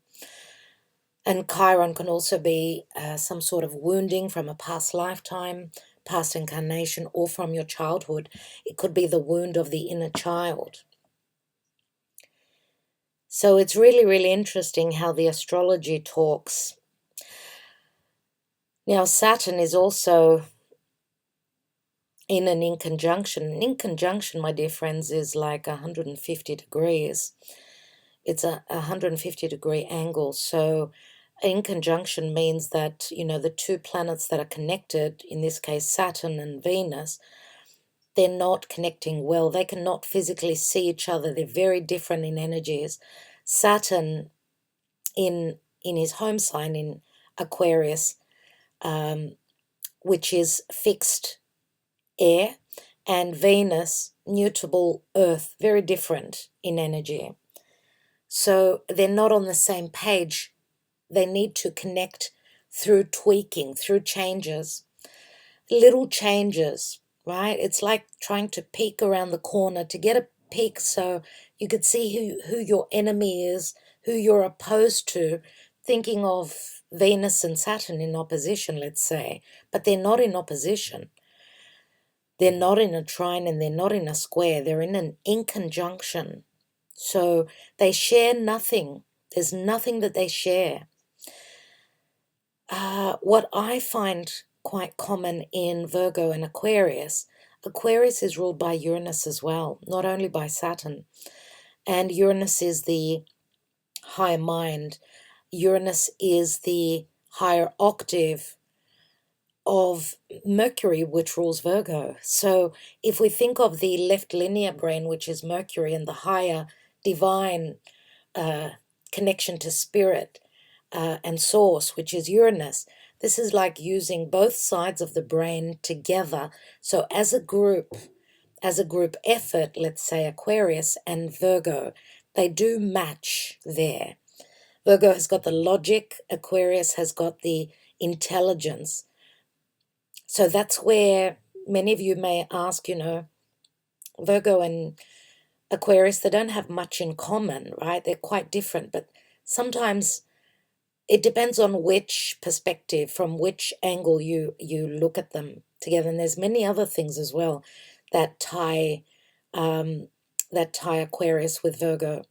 And Chiron can also be some sort of wounding from a past lifetime, past incarnation, or from your childhood. It could be the wound of the inner child. So it's really, really interesting how the astrology talks. Now, Saturn is also in an inconjunction. An inconjunction, my dear friends, is like 150 degrees. It's a 150-degree angle. So inconjunction means that, the two planets that are connected, in this case Saturn and Venus, they're not connecting well. They cannot physically see each other. They're very different in energies. Saturn in his home sign in Aquarius, which is fixed air, and Venus, mutable earth, very different in energy. So they're not on the same page. They need to connect through tweaking, through changes, little changes, right? It's like trying to peek around the corner to get a peek so you could see who your enemy is, who you're opposed to, thinking of Venus and Saturn in opposition, let's say, but they're not in opposition. They're not in a trine and they're not in a square. They're in an inconjunction. So they share nothing. There's nothing that they share. What I find quite common in Virgo and Aquarius, Aquarius is ruled by Uranus as well, not only by Saturn. And Uranus is the higher mind. Uranus is the higher octave of Mercury, which rules Virgo. So if we think of the left linear brain, which is Mercury, and the higher divine uh, connection to spirit and source, which is Uranus, this is like using both sides of the brain together. So as a group effort, let's say Aquarius and Virgo, they do match there. Virgo has got the logic, Aquarius has got the intelligence. So that's where many of you may ask, Virgo and Aquarius, they don't have much in common, right? They're quite different, but sometimes it depends on which perspective, from which angle you look at them together. And there's many other things as well that tie Aquarius with Virgo,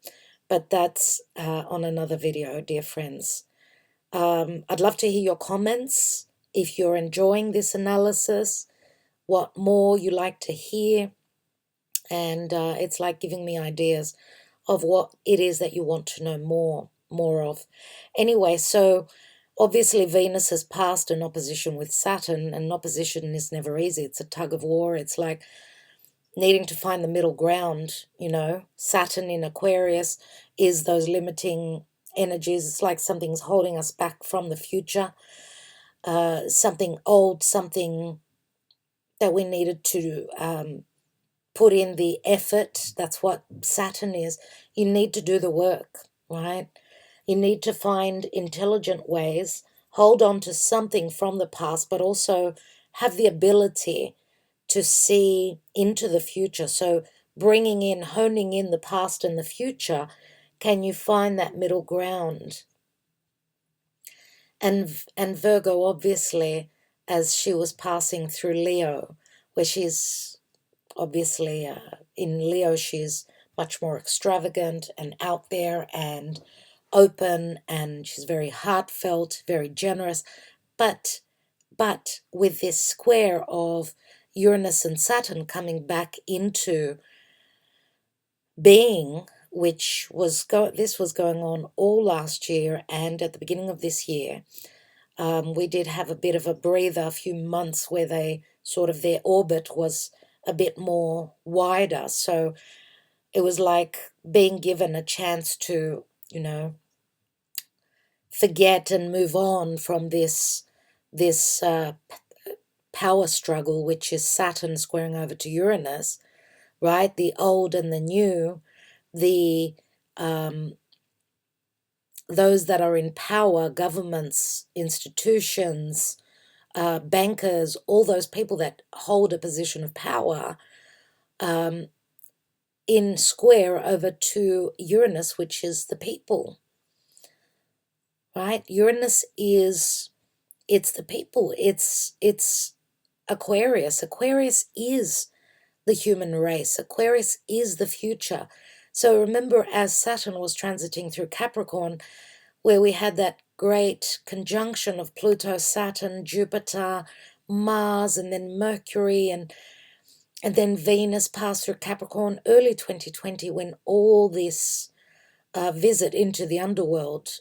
but that's on another video, dear friends. I'd love to hear your comments if you're enjoying this analysis, what more you like to hear, and it's like giving me ideas of what it is that you want to know more of. Anyway, so obviously Venus has passed an opposition with Saturn, and opposition is never easy. It's a tug of war. It's like needing to find the middle ground, Saturn in Aquarius is those limiting energies. It's like something's holding us back from the future, something old, something that we needed to put in the effort. That's what Saturn is. You need to do the work, right? You need to find intelligent ways, hold on to something from the past, but also have the ability to see into the future. So honing in the past and the future, can you find that middle ground? And Virgo, obviously, as she was passing through Leo, where she's obviously in Leo, she's much more extravagant and out there and open, and she's very heartfelt, very generous. But with this square of Uranus and Saturn coming back into being, which this was going on all last year and at the beginning of this year. We did have a bit of a breather, a few months where their orbit was a bit more wider. So it was like being given a chance to, forget and move on from this power struggle, which is Saturn squaring over to Uranus, right? The old and the new, the those that are in power, governments, institutions, bankers, all those people that hold a position of power, in square over to Uranus, which is the people, right? Uranus it's the people. It's Aquarius. Aquarius is the human race. Aquarius is the future. So remember, as Saturn was transiting through Capricorn, where we had that great conjunction of Pluto, Saturn, Jupiter, Mars, and then Mercury, and then Venus passed through Capricorn early 2020, when all this visit into the underworld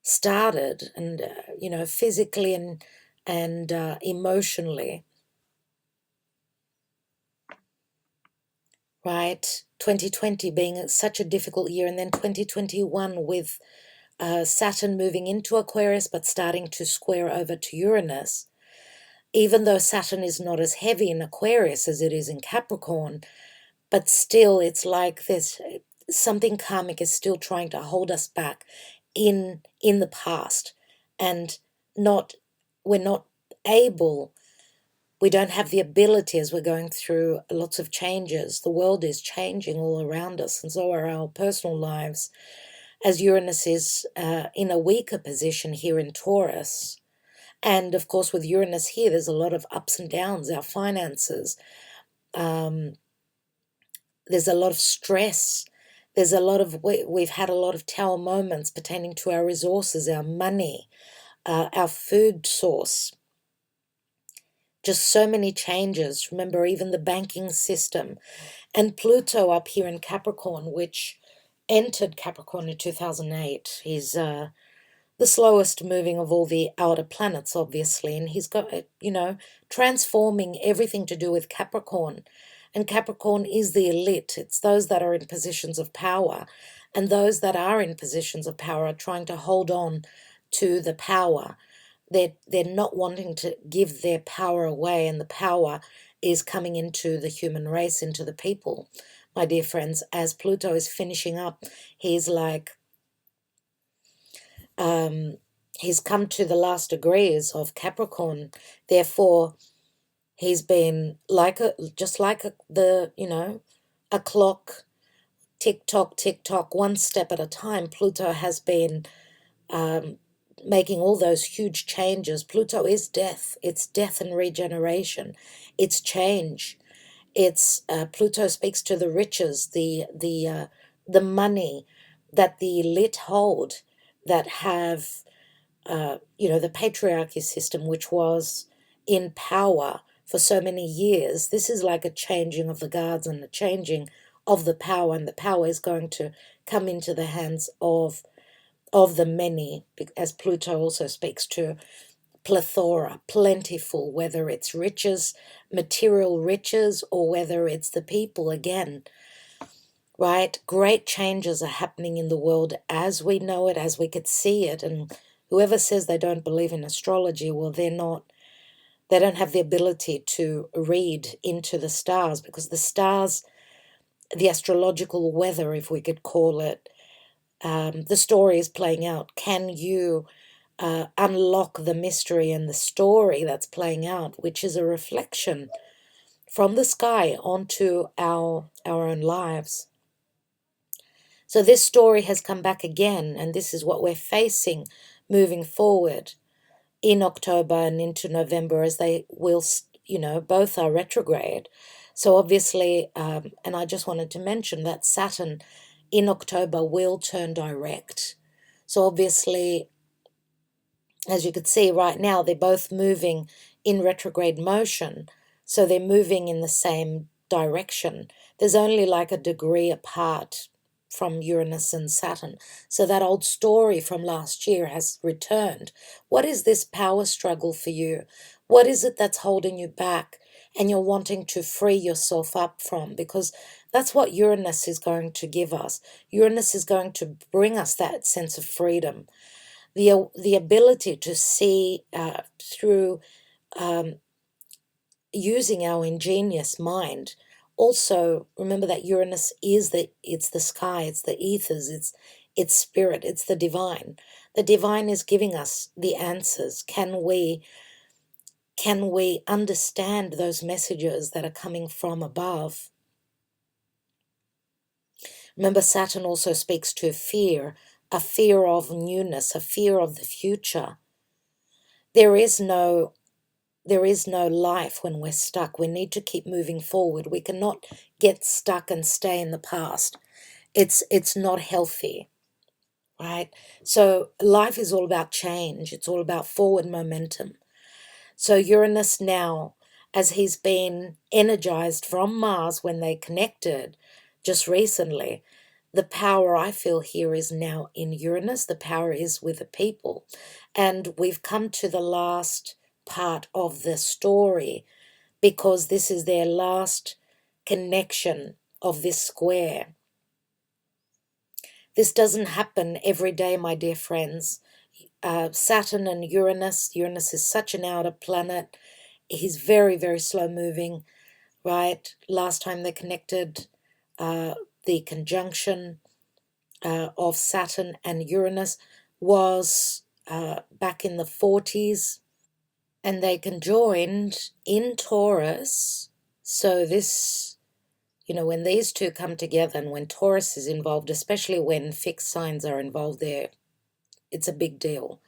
started, and physically and emotionally, right? 2020 being such a difficult year, and then 2021 with Saturn moving into Aquarius but starting to square over to Uranus. Even though Saturn is not as heavy in Aquarius as it is in Capricorn, but still it's like there's something karmic is still trying to hold us back in the past, and we're not able, we don't have the ability, as we're going through lots of changes. The world is changing all around us, and so are our personal lives, as Uranus is in a weaker position here in Taurus. And of course, with Uranus here, there's a lot of ups and downs, our finances. There's a lot of stress There's a lot of, we've had a lot of tower moments pertaining to our resources, our money, our food source. Just so many changes. Remember, even the banking system. And Pluto up here in Capricorn, which entered Capricorn in 2008. He's the slowest moving of all the outer planets, obviously. And he's got, transforming everything to do with Capricorn. And Capricorn is the elite. It's those that are in positions of power. And those that are in positions of power are trying to hold on to the power. They're not wanting to give their power away, and the power is coming into the human race, into the people, my dear friends. As Pluto is finishing up, he's like, he's come to the last degrees of Capricorn. Therefore, he's been like a clock, tick tock, one step at a time. Pluto has been making all those huge changes. Pluto is death. It's death and regeneration. It's change. It's Pluto speaks to the riches, the money that the elite hold, that have the patriarchy system, which was in power for so many years. This is like a changing of the guards and the changing of the power, and the power is going to come into the hands of the many, as Pluto also speaks to plethora, plentiful, whether it's riches, material riches, or whether it's the people again, right? Great changes are happening in the world as we know it, as we could see it. And whoever says they don't believe in astrology, well, they don't have the ability to read into the stars, because the stars, the astrological weather, if we could call it, the story is playing out. Can you unlock the mystery and the story that's playing out, which is a reflection from the sky onto our own lives? So this story has come back again, and this is what we're facing moving forward in October and into November, as they will, both are retrograde. So obviously, and I just wanted to mention that Saturn in October will turn direct. So obviously, as you could see right now, they're both moving in retrograde motion. So they're moving in the same direction. There's only like a degree apart from Uranus and Saturn. So that old story from last year has returned. What is this power struggle for you? What is it that's holding you back and you're wanting to free yourself up from? Because that's what Uranus is going to give us. Uranus is going to bring us that sense of freedom, the ability to see through using our ingenious mind. Also, remember that Uranus is it's the sky, it's the ethers, it's spirit, it's the divine. The divine is giving us the answers. Can we understand those messages that are coming from above? Remember, Saturn also speaks to fear, a fear of newness, a fear of the future. There is no life when we're stuck. We need to keep moving forward. We cannot get stuck and stay in the past. It's not healthy, right? So life is all about change. It's all about forward momentum. So Uranus now, as he's been energized from Mars when they connected just recently, the power I feel here is now in Uranus. The power is with the people. And we've come to the last part of the story, because this is their last connection of this square. This doesn't happen every day, my dear friends. Saturn and Uranus is such an outer planet. He's very, very slow moving, right? Last time they connected, the conjunction of Saturn and Uranus was back in the 40s, and they conjoined in Taurus. So this, when these two come together, and when Taurus is involved, especially when fixed signs are involved there, it's a big deal.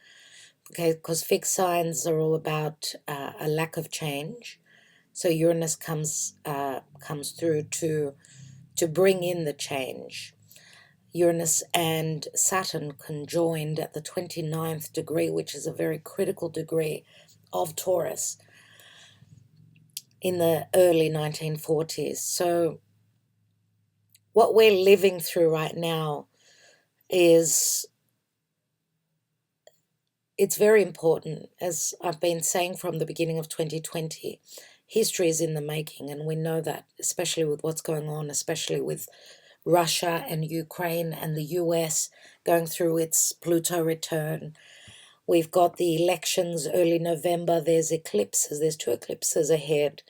Okay, because fixed signs are all about a lack of change. So Uranus comes through to bring in the change. Uranus and Saturn conjoined at the 29th degree, which is a very critical degree of Taurus in the early 1940s. So what we're living through right now is, it's very important. As I've been saying from the beginning of 2020, history is in the making, and we know that, especially with what's going on, especially with Russia and Ukraine and the US going through its Pluto return. We've got the elections early November. There's eclipses. There's 2 eclipses ahead.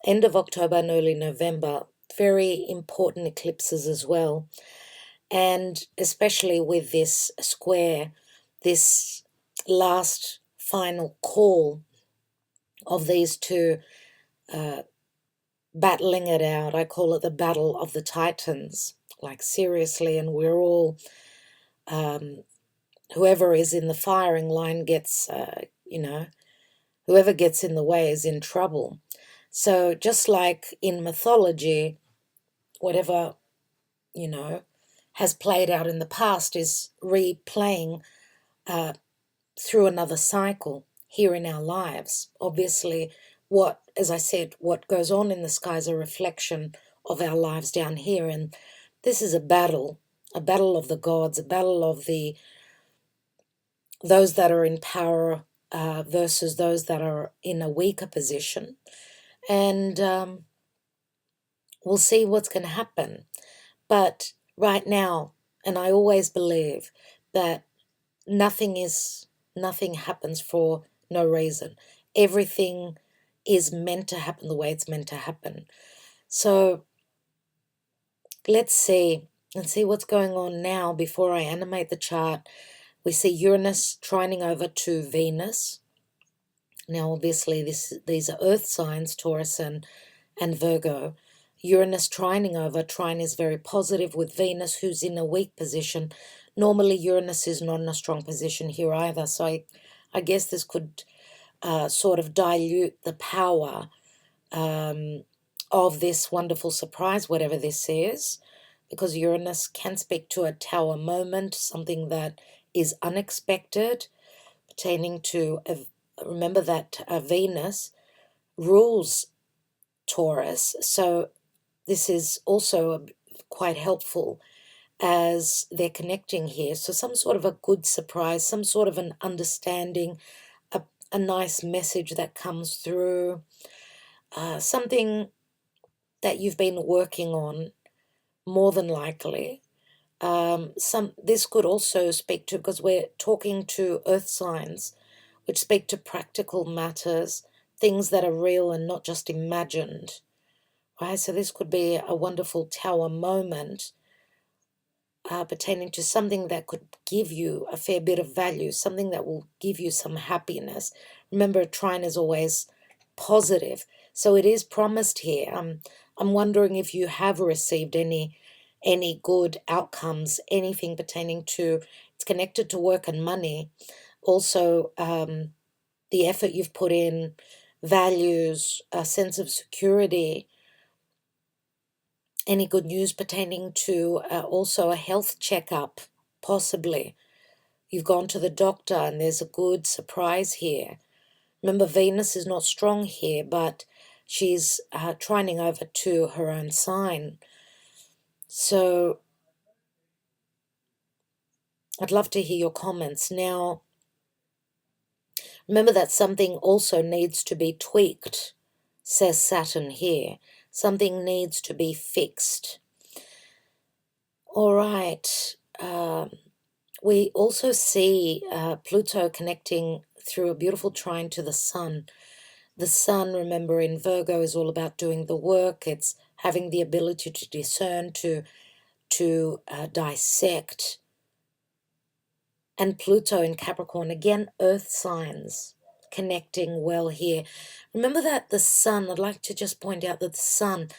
End of October and early November. Very important eclipses as well. And especially with this square, this last final call of these two battling it out. I call it the battle of the Titans, like seriously, and we're all, whoever is in the firing line gets, whoever gets in the way is in trouble. So just like in mythology, whatever, has played out in the past is replaying through another cycle here in our lives. Obviously, as I said, what goes on in the sky is a reflection of our lives down here. And this is a battle of the gods, a battle of those that are in power versus those that are in a weaker position. And we'll see what's going to happen. But right now, and I always believe that nothing happens for no reason. Everything is meant to happen the way it's meant to happen. So let's see what's going on now. Before I animate the chart, we see Uranus trining over to Venus. Now, obviously, these are earth signs, Taurus and Virgo. Uranus trining over. Trine is very positive with Venus, who's in a weak position. Normally, Uranus is not in a strong position here either. So I guess this could sort of dilute the power of this wonderful surprise, whatever this is, because Uranus can speak to a tower moment, something that is unexpected, pertaining to, remember that Venus rules Taurus, so this is also quite helpful as they're connecting here. So some sort of a good surprise, some sort of an understanding, a nice message that comes through, something that you've been working on, more than likely. This could also speak to, because we're talking to earth signs, which speak to practical matters, things that are real and not just imagined. Right? So this could be a wonderful tower moment pertaining to something that could give you a fair bit of value, something that will give you some happiness. Remember, trine is always positive, so it is promised here. I'm wondering if you have received any good outcomes, anything pertaining to, it's connected to work and money. Also, the effort you've put in, values, a sense of security. Any good news pertaining to also a health checkup, possibly. You've gone to the doctor and there's a good surprise here. Remember, Venus is not strong here, but she's trining over to her own sign. So I'd love to hear your comments. Now, remember that something also needs to be tweaked, says Saturn here. Something needs to be fixed. All right. We also see Pluto connecting through a beautiful trine to the Sun. The Sun, remember, in Virgo is all about doing the work. It's having the ability to discern, to dissect. And Pluto in Capricorn, again, earth signs connecting well here. Remember that the Sun, I'd like to just point out that the Sun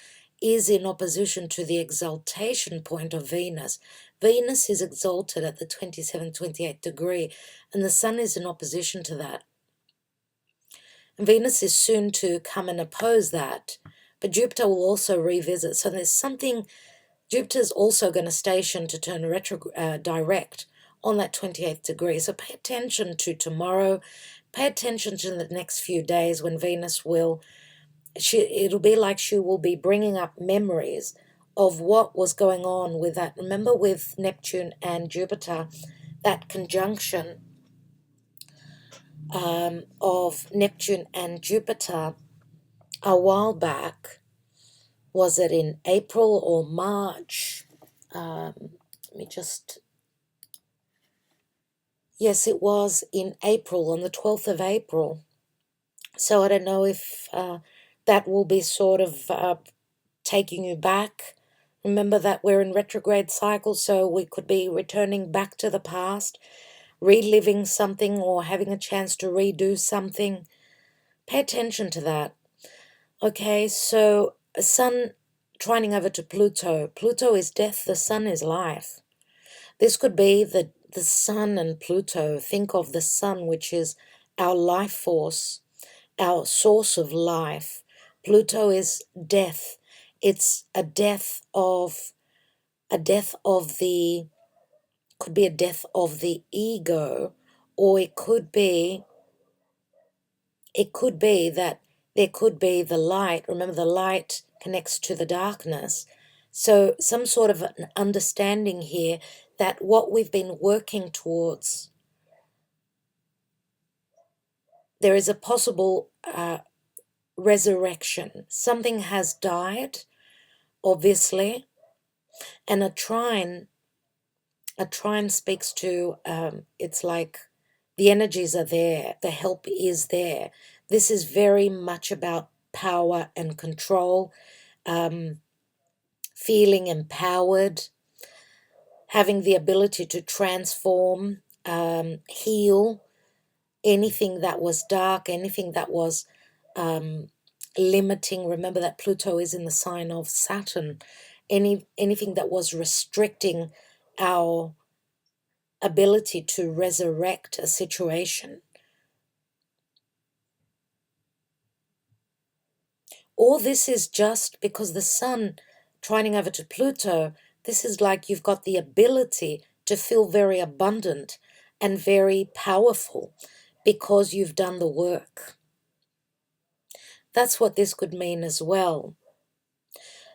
is in opposition to the exaltation point of Venus. Venus is exalted at the 27th, 28th degree, and the Sun is in opposition to that. And Venus is soon to come and oppose that, but Jupiter will also revisit. So there's something Jupiter's also going to station to turn direct on that 28th degree. So pay attention to tomorrow. Pay attention to the next few days when Venus will, it'll be like she will be bringing up memories of what was going on with that. Remember with Neptune and Jupiter, that conjunction of Neptune and Jupiter a while back. Was it in April or March? Let me just... Yes, it was in April, on the 12th of April. So I don't know if that will be sort of taking you back. Remember that we're in retrograde cycle, so we could be returning back to the past, reliving something or having a chance to redo something. Pay attention to that. Okay, so Sun trining over to Pluto. Pluto is death, the Sun is life. This could be the Sun and Pluto. Think of the Sun, which is our life force, our source of life. Pluto is death. It's a death of the, could be a death of the ego, or it could be that there could be the light. Remember, the light connects to the darkness. So some sort of an understanding here that what we've been working towards, there is a possible resurrection. Something has died, obviously, and a trine speaks to, it's like the energies are there, the help is there. This is very much about power and control, feeling empowered, having the ability to transform, heal anything that was dark, anything that was limiting. Remember that Pluto is in the sign of Saturn. Anything that was restricting our ability to resurrect a situation. All this is just because the Sun trining over to Pluto, this is like you've got the ability to feel very abundant and very powerful because you've done the work. That's what this could mean as well.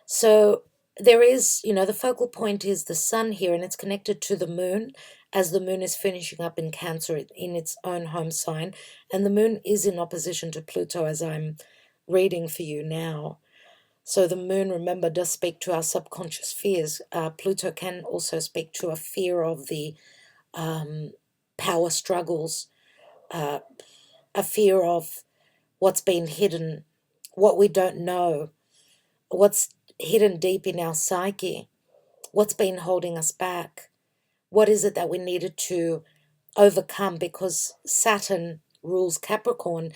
So there is, the focal point is the Sun here, and it's connected to the Moon, as the Moon is finishing up in Cancer in its own home sign, and the Moon is in opposition to Pluto as I'm reading for you now. So the Moon, remember, does speak to our subconscious fears. Pluto can also speak to a fear of the power struggles, a fear of what's been hidden, what we don't know, what's hidden deep in our psyche, what's been holding us back, what is it that we needed to overcome, because Saturn rules Capricorn,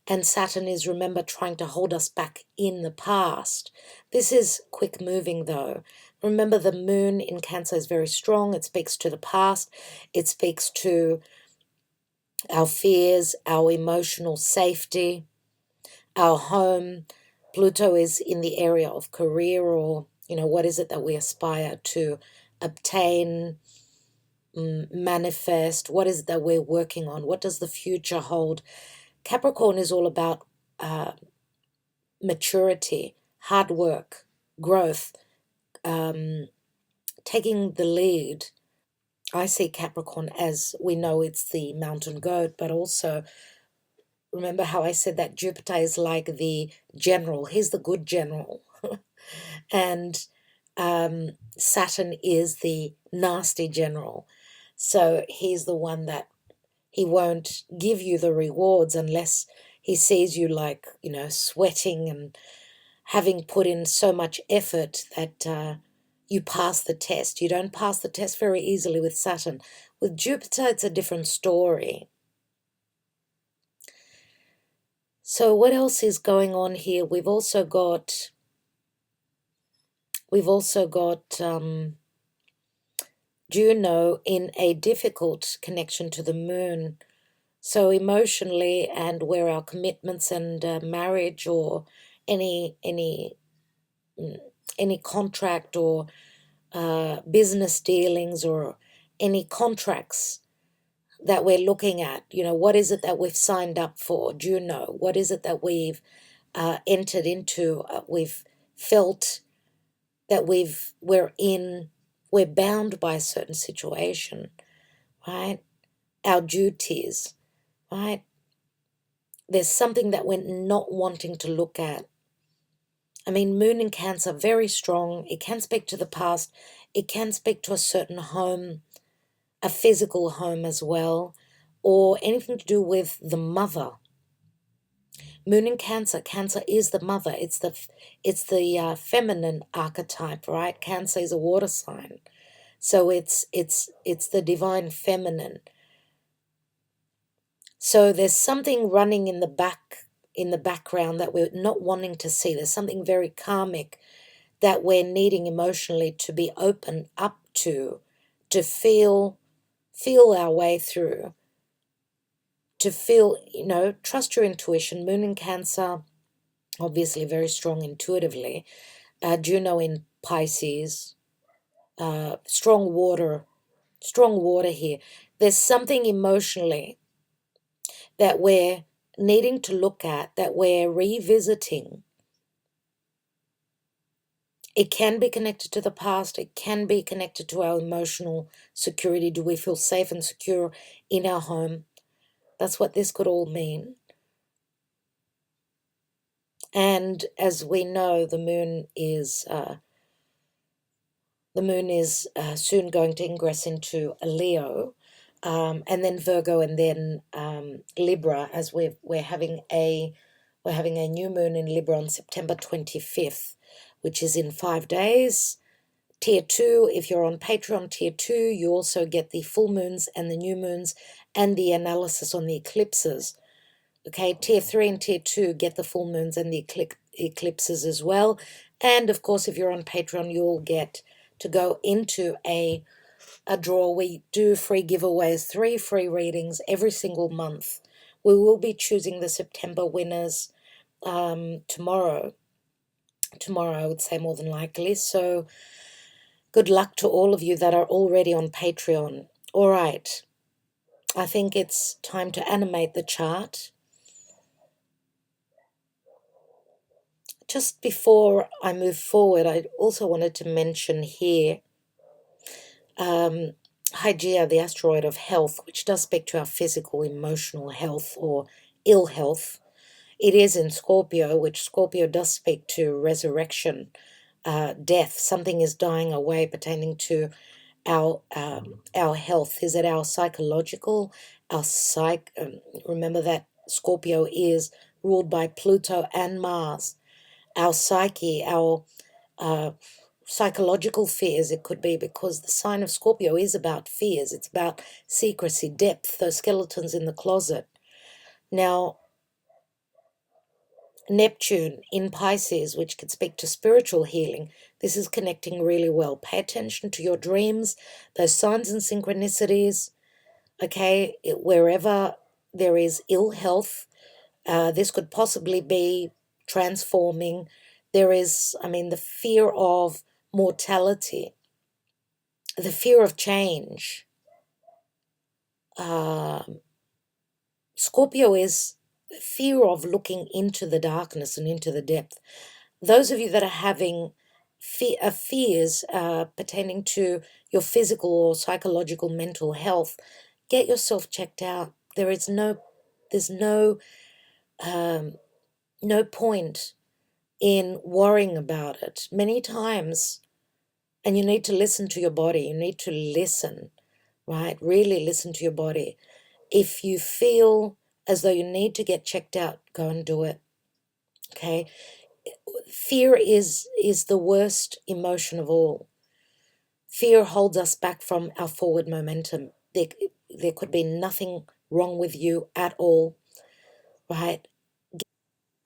and Saturn is, remember, trying to hold us back in the past. This is quick moving though. Remember, the Moon in Cancer is very strong. It speaks to the past. It speaks to our fears, our emotional safety, our home. Pluto is in the area of career, or, what is it that we aspire to obtain, manifest? What is it that we're working on? What does the future hold? Capricorn is all about maturity, hard work, growth, taking the lead. I see Capricorn as, we know it's the mountain goat, but also remember how I said that Jupiter is like the general. He's the good general. And Saturn is the nasty general. So he's the one that he won't give you the rewards unless he sees you like, sweating and having put in so much effort that you pass the test. You don't pass the test very easily with Saturn. With Jupiter, it's a different story. So what else is going on here? We've also got Juno in a difficult connection to the Moon. So emotionally, and where our commitments and marriage or any contract or business dealings or any contracts that we're looking at. What is it that we've signed up for? Juno. What is it that we've entered into? We've felt that we're bound by a certain situation, right? Our duties, right? There's something that we're not wanting to look at. I mean, Moon in Cancer, very strong. It can speak to the past. It can speak to a certain home, a physical home as well, or anything to do with the mother. Moon in Cancer. Cancer is the mother. It's the feminine archetype, right? Cancer is a water sign, so it's the divine feminine. So there's something running in the background that we're not wanting to see. There's something very karmic that we're needing emotionally to be open up to feel our way through, to feel, trust your intuition. Moon in Cancer, obviously very strong intuitively. Juno in Pisces, strong water here. There's something emotionally that we're needing to look at, that we're revisiting. It can be connected to the past. It can be connected to our emotional security. Do we feel safe and secure in our home? That's what this could all mean. And as we know, the moon is soon going to ingress into a Leo, and then Virgo, and then Libra, as we're having a new moon in Libra on September 25th, which is in 5 days. Tier 2, if you're on Patreon, Tier 2, you also get the full moons and the new moons and the analysis on the eclipses. Okay, Tier 3 and Tier 2 get the full moons and the eclipses as well. And of course, if you're on Patreon, you'll get to go into a draw. We do free giveaways, 3 free readings every single month. We will be choosing the September winners tomorrow. Tomorrow, I would say, more than likely. So good luck to all of you that are already on Patreon. All right. I think it's time to animate the chart. Just before I move forward, I also wanted to mention here Hygeia, the asteroid of health, which does speak to our physical, emotional health or ill health. It is in Scorpio, which Scorpio does speak to resurrection, death. Something is dying away pertaining to our health. Is it our psychological, remember that Scorpio is ruled by Pluto and Mars. Our psyche, our psychological fears, it could be, because the sign of Scorpio is about fears. It's about secrecy, depth, those skeletons in the closet. Now, Neptune in Pisces, which can speak to spiritual healing, this is connecting really well. Pay attention to your dreams, those signs and synchronicities, okay? Wherever there is ill health, this could possibly be transforming. There is, the fear of mortality, the fear of change. Scorpio is fear of looking into the darkness and into the depth. Those of you that are having fears pertaining to your physical or psychological mental health, get yourself checked out. There's no point in worrying about it. Many times, and you need to listen to your body. You need to listen, right? Really listen to your body. If you feel as though you need to get checked out, go and do it. Okay? Fear is the worst emotion of all. Fear holds us back from our forward momentum. There could be nothing wrong with you at all, right?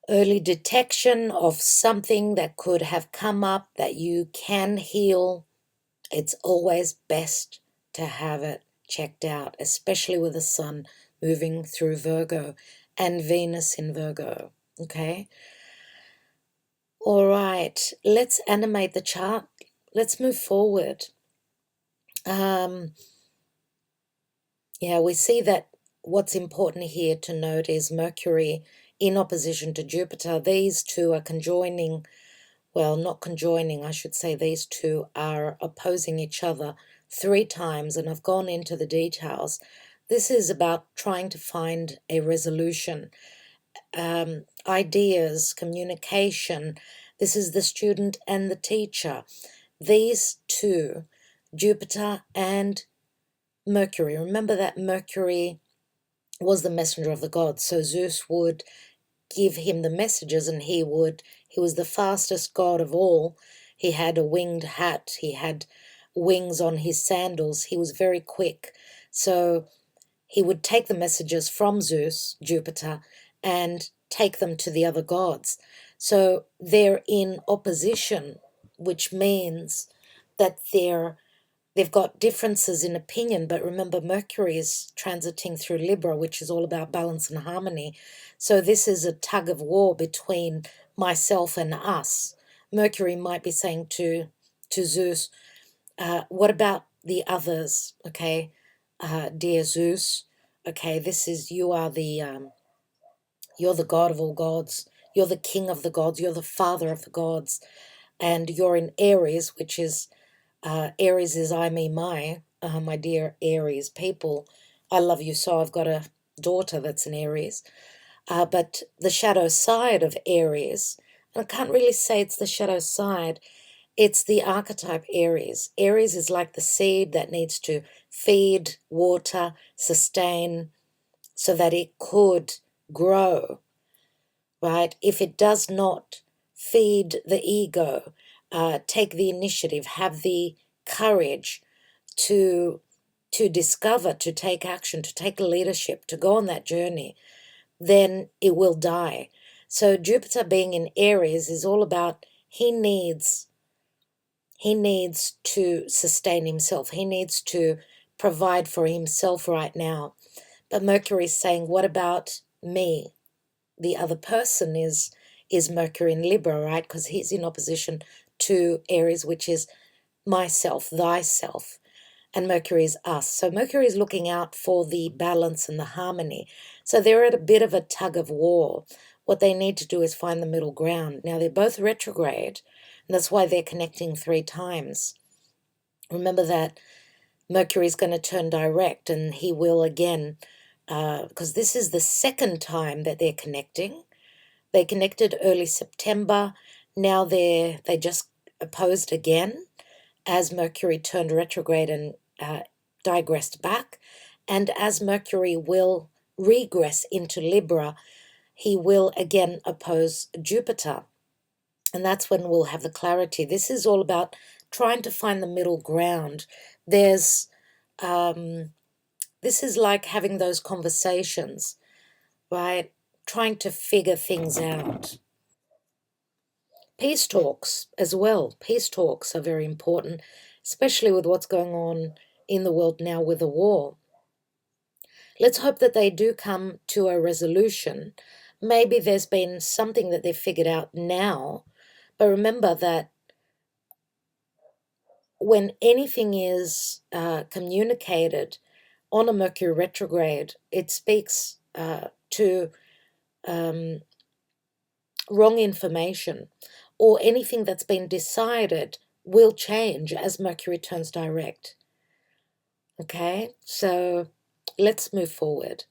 Early detection of something that could have come up that you can heal. It's always best to have it checked out, especially with the sun moving through Virgo and Venus in Virgo, okay? All right, let's animate the chart. let's move forward. Yeah, we see that what's important here to note is Mercury in opposition to Jupiter. These two are conjoining, well, not conjoining, I should say these two are opposing each other 3 times, and I've gone into the details. This is about trying to find a resolution, ideas, communication. This is the student and the teacher. These two, Jupiter and Mercury. Remember that Mercury was the messenger of the gods. So Zeus would give him the messages, and he was the fastest god of all. He had a winged hat. He had wings on his sandals. He was very quick. So he would take the messages from Zeus, Jupiter, and take them to the other gods. So they're in opposition, which means that they've got differences in opinion, but remember Mercury is transiting through Libra, which is all about balance and harmony. So this is a tug of war between myself and us. Mercury might be saying to Zeus, what about the others? Okay, dear Zeus. Okay, you're the god of all gods. You're the king of the gods. You're the father of the gods, and you're in Aries, which is Aries is I, me, my dear Aries people. I love you so. I've got a daughter that's in Aries. But the shadow side of Aries, and I can't really say it's the shadow side, it's the archetype Aries. Aries is like the seed that needs to feed, water, sustain, so that it could grow, right? If it does not feed the ego, take the initiative, have the courage to discover, to take action, to take leadership, to go on that journey, then it will die. So Jupiter being in Aries is all about he needs to sustain himself. He needs to provide for himself right now. But Mercury is saying, what about me? The other person is Mercury in Libra, right? Because he's in opposition to Aries, which is myself, thyself, and Mercury is us. So Mercury is looking out for the balance and the harmony. So they're at a bit of a tug of war. What they need to do is find the middle ground. Now they're both retrograde, and that's why they're connecting 3 times. Remember that Mercury is going to turn direct, and he will again, because this is the 2nd time that they're connecting. They connected early September. Now they just opposed again as Mercury turned retrograde and digressed back. And as Mercury will regress into Libra, he will again oppose Jupiter. And that's when we'll have the clarity. This is all about trying to find the middle ground. This is like having those conversations, right? Trying to figure things out. Peace talks as well. Peace talks are very important, especially with what's going on in the world now with the war. Let's hope that they do come to a resolution. Maybe there's been something that they've figured out now, but remember that when anything is communicated on a Mercury retrograde, it speaks to wrong information, or anything that's been decided will change as Mercury turns direct. Okay, so let's move forward.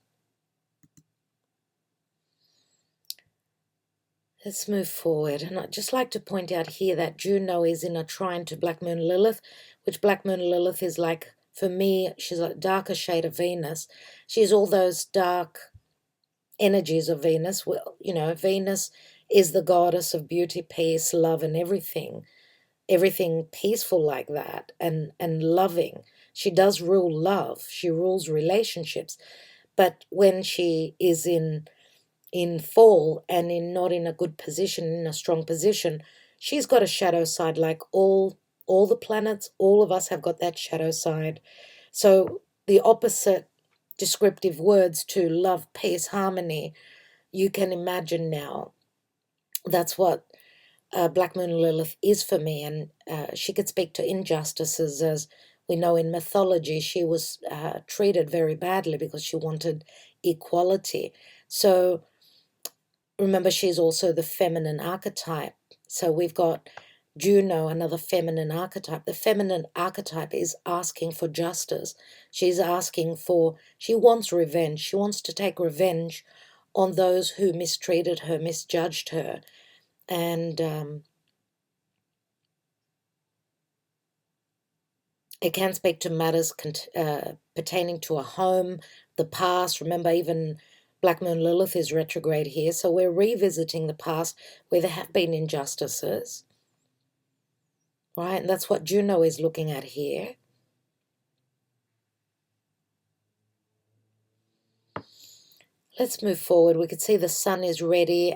Let's move forward. And I'd just like to point out here that Juno is in a trine to Black Moon Lilith, which Black Moon Lilith is like, for me, she's a darker shade of Venus. She's all those dark energies of Venus. Well, Venus is the goddess of beauty, peace, love, and everything peaceful like that, and loving. She does rule love. She rules relationships. But when she is in fall and not in a good position, in a strong position, she's got a shadow side, like all the planets. All of us have got that shadow side. So the opposite descriptive words to love, peace, harmony, you can imagine now. That's what Black Moon Lilith is for me, and she could speak to injustices. As we know in mythology, she was treated very badly because she wanted equality. So remember, she's also the feminine archetype. So we've got Juno, another feminine archetype. The feminine archetype is asking for justice. She's asking for, she wants revenge. She wants to take revenge on those who mistreated her, misjudged her. And it can speak to matters pertaining to a home, the past. Remember, even Black Moon Lilith is retrograde here. So we're revisiting the past where there have been injustices, right? And that's what Juno is looking at here. Let's move forward. We could see the sun is ready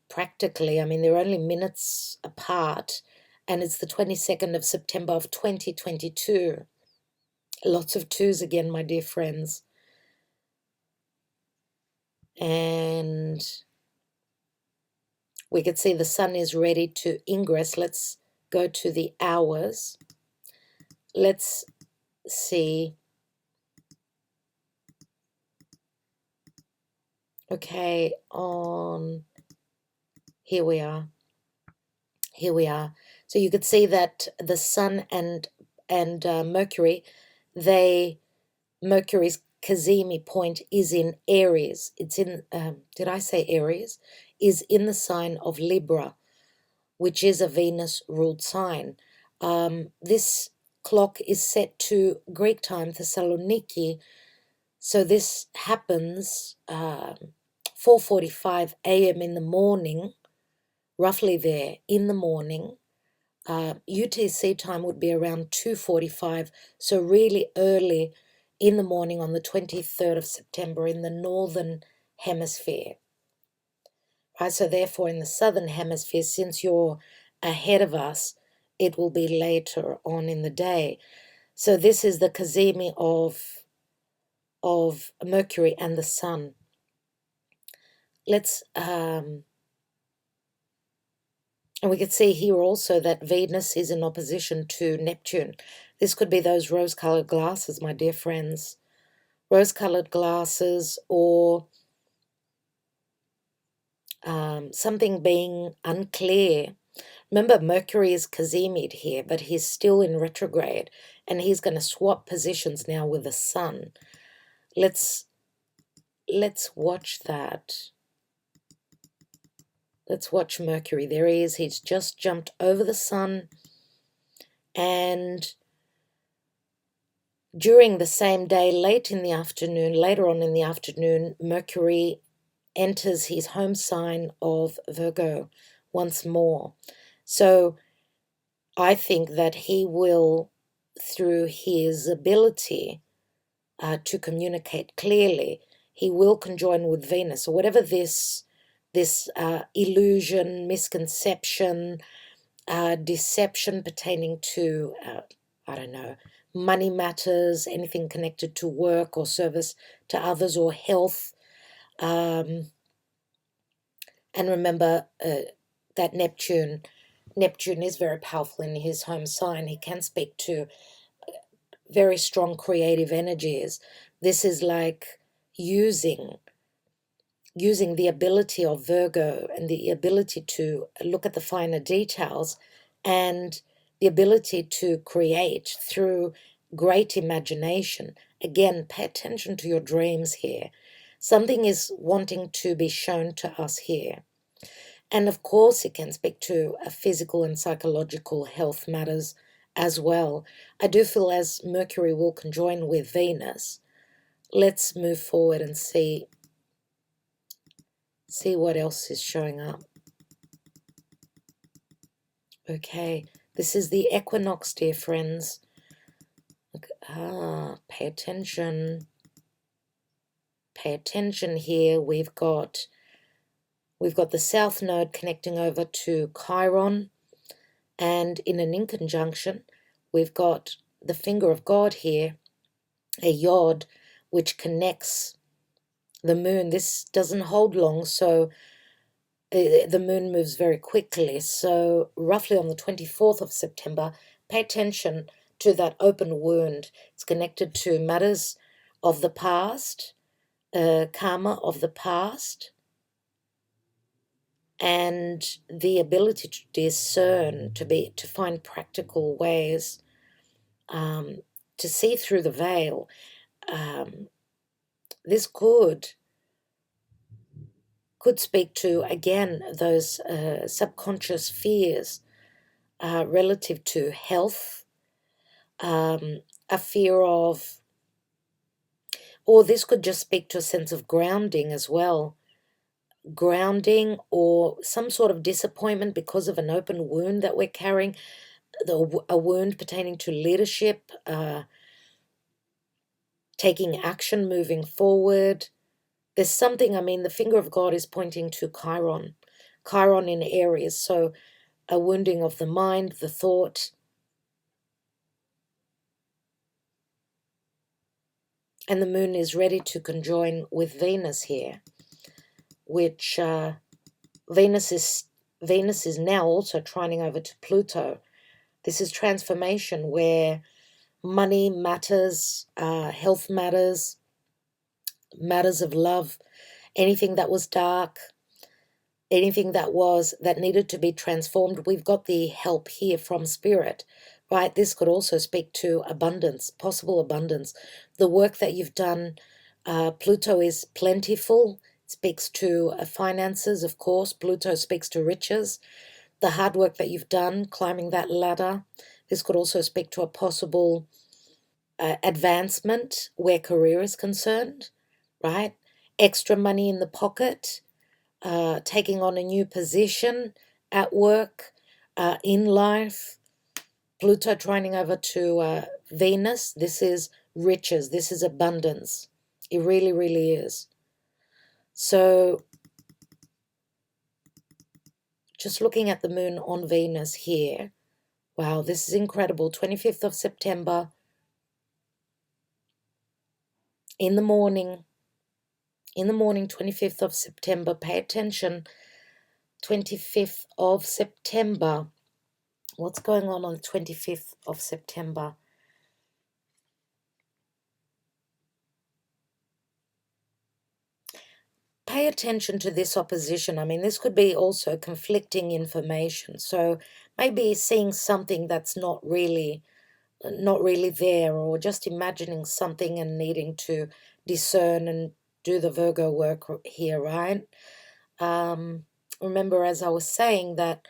practically. I mean, they're only minutes apart, and it's the 22nd of September of 2022. Lots of twos again, my dear friends. And we could see the sun is ready to ingress. Let's go to the hours. Let's see. Okay, on here we are. Here we are. So you could see that the sun and Mercury, Mercury's Cazimi point is in Aries. It's in, did I say Aries? Is in the sign of Libra, which is a Venus-ruled sign. This clock is set to Greek time, Thessaloniki, so this happens 4:45 a.m. in the morning, roughly there in the morning. UTC time would be around 2:45, so really early in the morning on the 23rd of September in the northern hemisphere. Right, so therefore in the southern hemisphere, since you're ahead of us, it will be later on in the day. So this is the Cazimi of Mercury and the Sun. Let's and we can see here also that Venus is in opposition to Neptune. This could be those rose-colored glasses, my dear friends. Rose-colored glasses, or something being unclear. Remember, Mercury is Cazimi'd here, but he's still in retrograde, and he's going to swap positions now with the Sun. Let's watch that. Let's watch Mercury. There he is. He's just jumped over the Sun, and during the same day, later on in the afternoon, Mercury enters his home sign of Virgo once more. So I think that he will, through his ability to communicate clearly, he will conjoin with Venus. So whatever this illusion, misconception, deception pertaining to, I don't know, money matters, anything connected to work or service to others or health. And remember that Neptune is very powerful in his home sign. He can speak to very strong creative energies. This is like using the ability of Virgo and the ability to look at the finer details and the ability to create through great imagination. Again, pay attention to your dreams here. Something is wanting to be shown to us here. And of course, it can speak to a physical and psychological health matters as well. I do feel as Mercury will conjoin with Venus. Let's move forward and see what else is showing up. Okay, this is the equinox, dear friends. Pay attention. Pay attention here. We've got the south node connecting over to Chiron, and in an inconjunction, we've got the finger of God here, a yod, which connects the moon. This doesn't hold long, so the moon moves very quickly. So roughly on the 24th of September, pay attention to that open wound. It's connected to matters of the past, karma of the past, and the ability to discern, to find practical ways to see through the veil. This could speak to, again, those subconscious fears relative to health, a fear of, or this could just speak to a sense of grounding as well. Grounding or some sort of disappointment because of an open wound that we're carrying, a wound pertaining to leadership, taking action, moving forward. There's something, I mean, the finger of God is pointing to Chiron in Aries, so a wounding of the mind, the thought. And the moon is ready to conjoin with Venus here, which Venus is now also trining over to Pluto. This is transformation where money matters, health matters, matters of love, anything that was dark, anything that needed to be transformed. We've got the help here from Spirit, right? This could also speak to abundance, possible abundance. The work that you've done, Pluto is plentiful, speaks to finances, of course. Pluto speaks to riches. The hard work that you've done, climbing that ladder. This could also speak to a possible advancement where career is concerned, right? Extra money in the pocket, taking on a new position at work, in life. Pluto trining over to Venus. This is riches. This is abundance. It really, really is. So just looking at the moon on Venus here. Wow, this is incredible. 25th of September. In the morning, 25th of September. Pay attention. 25th of September. What's going on the 25th of September? Pay attention to this opposition. I mean, this could be also conflicting information. So maybe seeing something that's not really there, or just imagining something and needing to discern and do the Virgo work here, right? Remember, as I was saying, that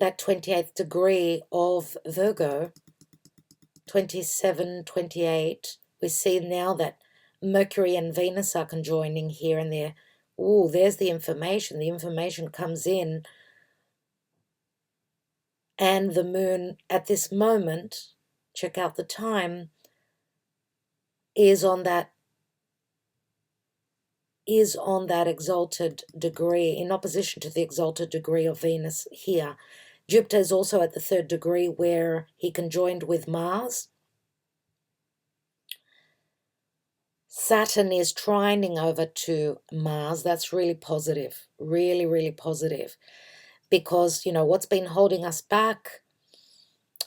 28th degree of Virgo, 27, 28, we see now that Mercury and Venus are conjoining here and there. Ooh, there's the information. The information comes in. And the moon at this moment, check out the time, is on that exalted degree, in opposition to the exalted degree of Venus here. Jupiter is also at the 3rd degree where he conjoined with Mars. Saturn is trining over to Mars. That's really positive, really, really positive. Because, what's been holding us back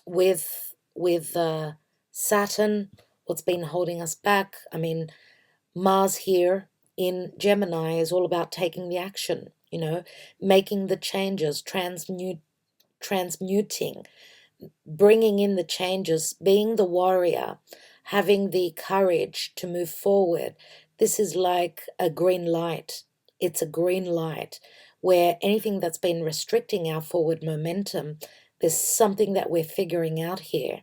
with Saturn, what's been holding us back, I mean, Mars here in Gemini is all about taking the action, making the changes, transmuting, bringing in the changes, being the warrior, having the courage to move forward. This is like a green light. It's a green light where anything that's been restricting our forward momentum, there's something that we're figuring out here.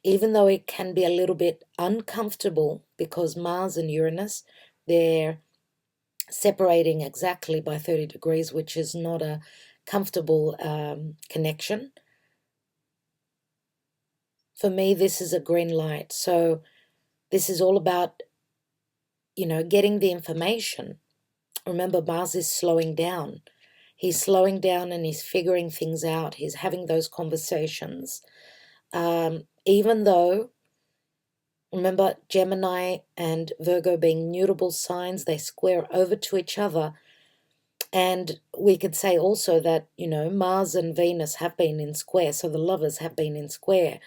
Even though it can be a little bit uncomfortable because Mars and Uranus, they're separating exactly by 30 degrees, which is not a comfortable connection. For me, this is a green light. So this is all about, getting the information. Remember, Mars is slowing down. He's slowing down and he's figuring things out. He's having those conversations. Even though Remember, Gemini and Virgo being mutable signs, they square over to each other. And we could say also that, Mars and Venus have been in square, so the lovers have been in square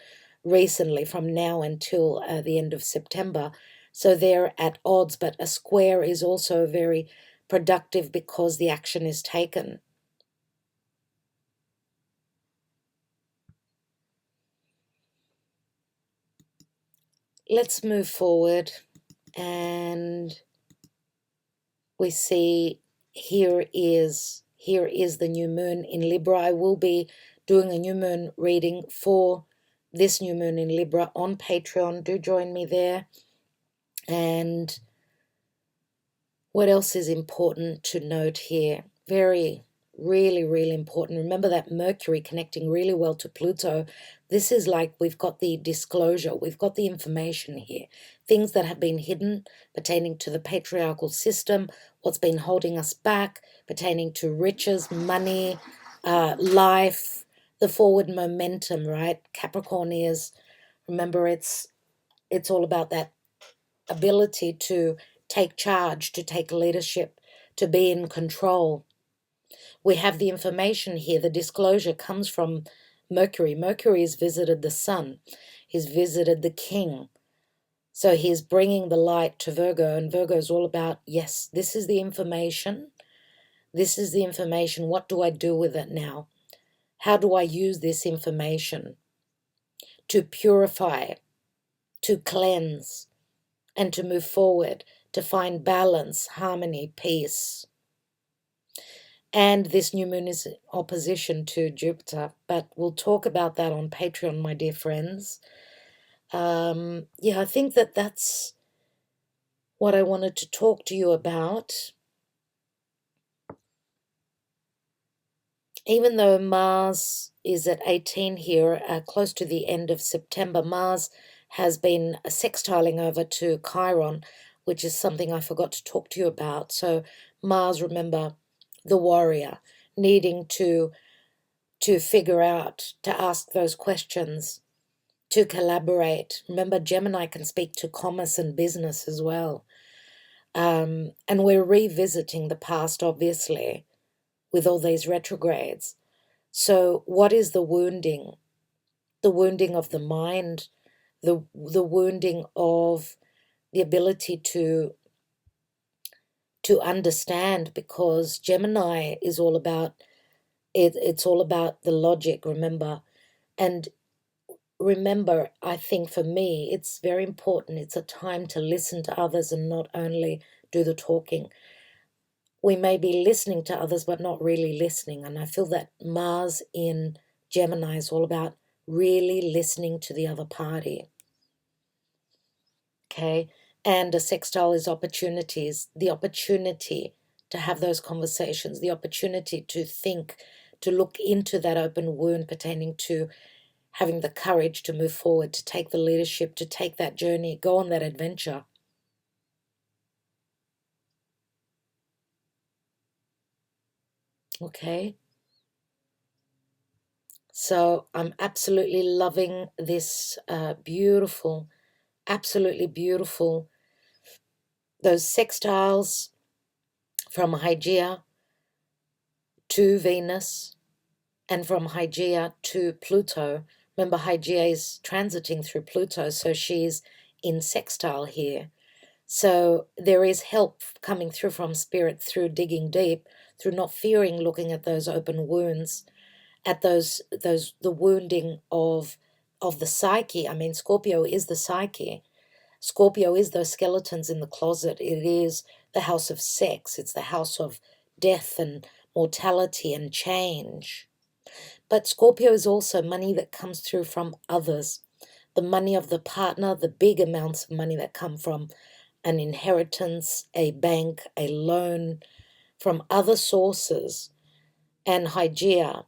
recently from now until the end of September. So they're at odds, but a square is also very productive because the action is taken. Let's move forward, and we see here is the new moon in Libra. I will be doing a new moon reading for this new moon in Libra on Patreon. Do join me there. And what else is important to note here? Really, really important. Remember that Mercury connecting really well to Pluto. This is like we've got the disclosure, we've got the information here. Things that have been hidden pertaining to the patriarchal system, what's been holding us back, pertaining to riches, money, life, the forward momentum, right? Capricorn is, remember, it's all about that ability to take charge, to take leadership, to be in control. We have the information here. The disclosure comes from Mercury. Mercury has visited the sun. He's visited the king. So he's bringing the light to Virgo, and Virgo is all about, yes, this is the information. This is the information. What do I do with it now? How do I use this information to purify, to cleanse, and to move forward, to find balance, harmony, peace? And this new moon is in opposition to Jupiter, but we'll talk about that on Patreon, my dear friends. I think that's what I wanted to talk to you about. Even though Mars is at 18 here, close to the end of September, Mars has been sextiling over to Chiron, which is something I forgot to talk to you about. So Mars, remember, the warrior, needing to figure out, to ask those questions, to collaborate. Remember, Gemini can speak to commerce and business as well. And we're revisiting the past, obviously, with all these retrogrades. So what is the wounding? The wounding of the mind, the wounding of the ability to understand, because Gemini is all about it. It's all about the logic, remember. And remember, I think for me, it's very important. It's a time to listen to others and not only do the talking. We may be listening to others, but not really listening. And I feel that Mars in Gemini is all about really listening to the other party. Okay. And a sextile is opportunities, the opportunity to have those conversations, the opportunity to think, to look into that open wound pertaining to having the courage to move forward, to take the leadership, to take that journey, go on that adventure. Okay. So I'm absolutely loving this beautiful, absolutely beautiful, those sextiles from Hygeia to Venus and from Hygeia to Pluto. Remember, Hygeia is transiting through Pluto, so she's in sextile here. So there is help coming through from spirit through digging deep, through not fearing looking at those open wounds, at those the wounding of the psyche. I mean, Scorpio is the psyche. Scorpio is those skeletons in the closet. It is the house of sex. It's the house of death and mortality and change. But Scorpio is also money that comes through from others. The money of the partner, the big amounts of money that come from an inheritance, a bank, a loan, from other sources. And Hygeia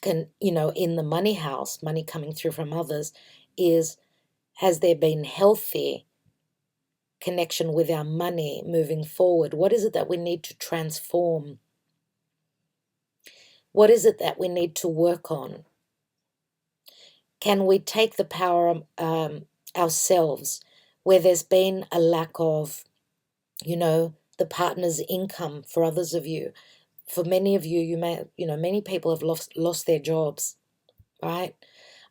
can, in the money house, money coming through from others, has there been healthy connection with our money moving forward? What is it that we need to transform? What is it that we need to work on? Can we take the power ourselves, where there's been a lack of, the partner's income for others of you. For many of you, many people have lost their jobs, right?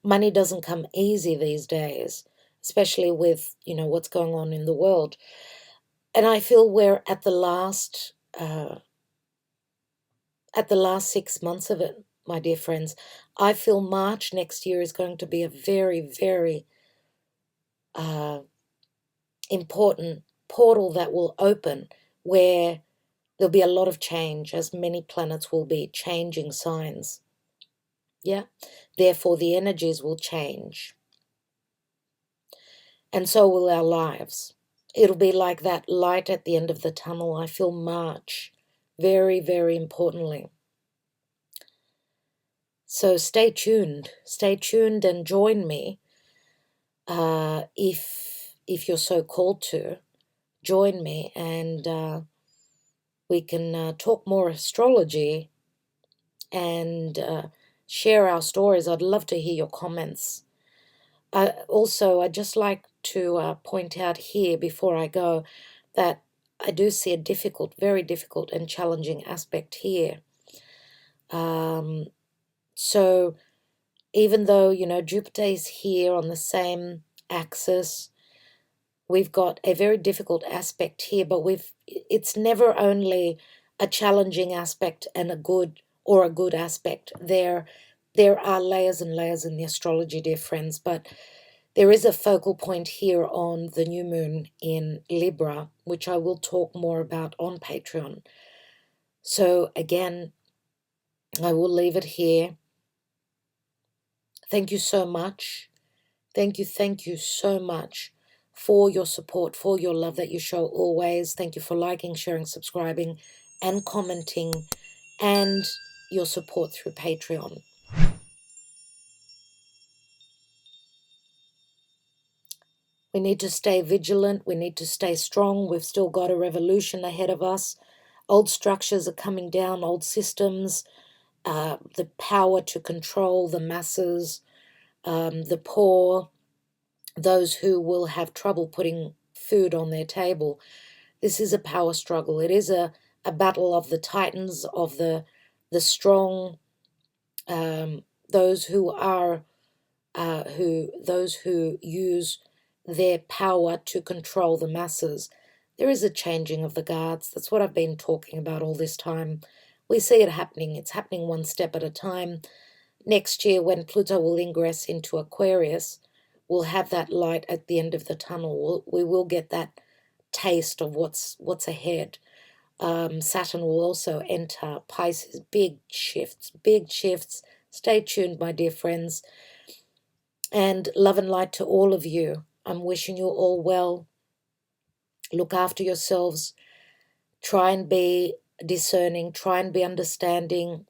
Money doesn't come easy these days, especially with, what's going on in the world. And I feel we're at the last 6 months of it, my dear friends. I feel March next year is going to be a very, very important portal that will open, where there'll be a lot of change, as many planets will be changing signs. Yeah. Therefore, the energies will change. And so will our lives. It'll be like that light at the end of the tunnel. I feel March, very, very importantly. So stay tuned. Stay tuned and join me. If you're so called to, join me, and we can talk more astrology and share our stories. I'd love to hear your comments. Also, I'd just like to point out here before I go that I do see a difficult, very difficult and challenging aspect here. So even though, Jupiter is here on the same axis, we've got a very difficult aspect here, but it's never only a challenging aspect and a good aspect. There are layers and layers in the astrology, dear friends, but there is a focal point here on the new moon in Libra, which I will talk more about on Patreon. So again, I will leave it here. Thank you so much. Thank you so much for your support, for your love that you show always. Thank you for liking, sharing, subscribing, and commenting, and your support through Patreon. We need to stay vigilant. We need to stay strong. We've still got a revolution ahead of us. Old structures are coming down, old systems, the power to control the masses, the poor, those who will have trouble putting food on their table. This is a power struggle. It is a battle of the titans, of the strong, those who use their power to control the masses. There is a changing of the guards. That's what I've been talking about all this time. We see it happening. It's happening one step at a time. Next year, when Pluto will ingress into Aquarius, we'll have that light at the end of the tunnel. We will get that taste of what's ahead. Saturn will also enter Pisces. Big shifts, big shifts. Stay tuned, my dear friends. And love and light to all of you. I'm wishing you all well. Look after yourselves. Try and be discerning. Try and be understanding.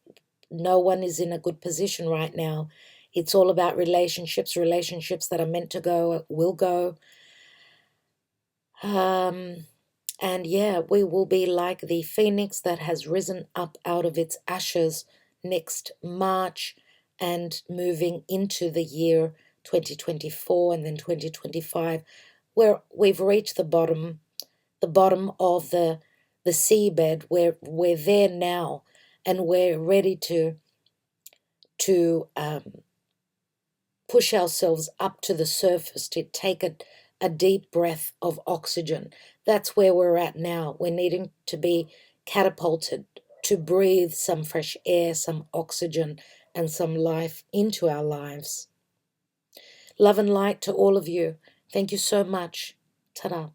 No one is in a good position right now. It's all about relationships. Relationships that are meant to go will go. And yeah, we will be like the phoenix that has risen up out of its ashes next March and moving into the year 2024 and then 2025, where we've reached the bottom of the seabed. We're there now, and we're ready to push ourselves up to the surface, to take a deep breath of oxygen. That's where we're at now. We're needing to be catapulted to breathe some fresh air, some oxygen, and some life into our lives. Love and light to all of you. Thank you so much. Ta-da.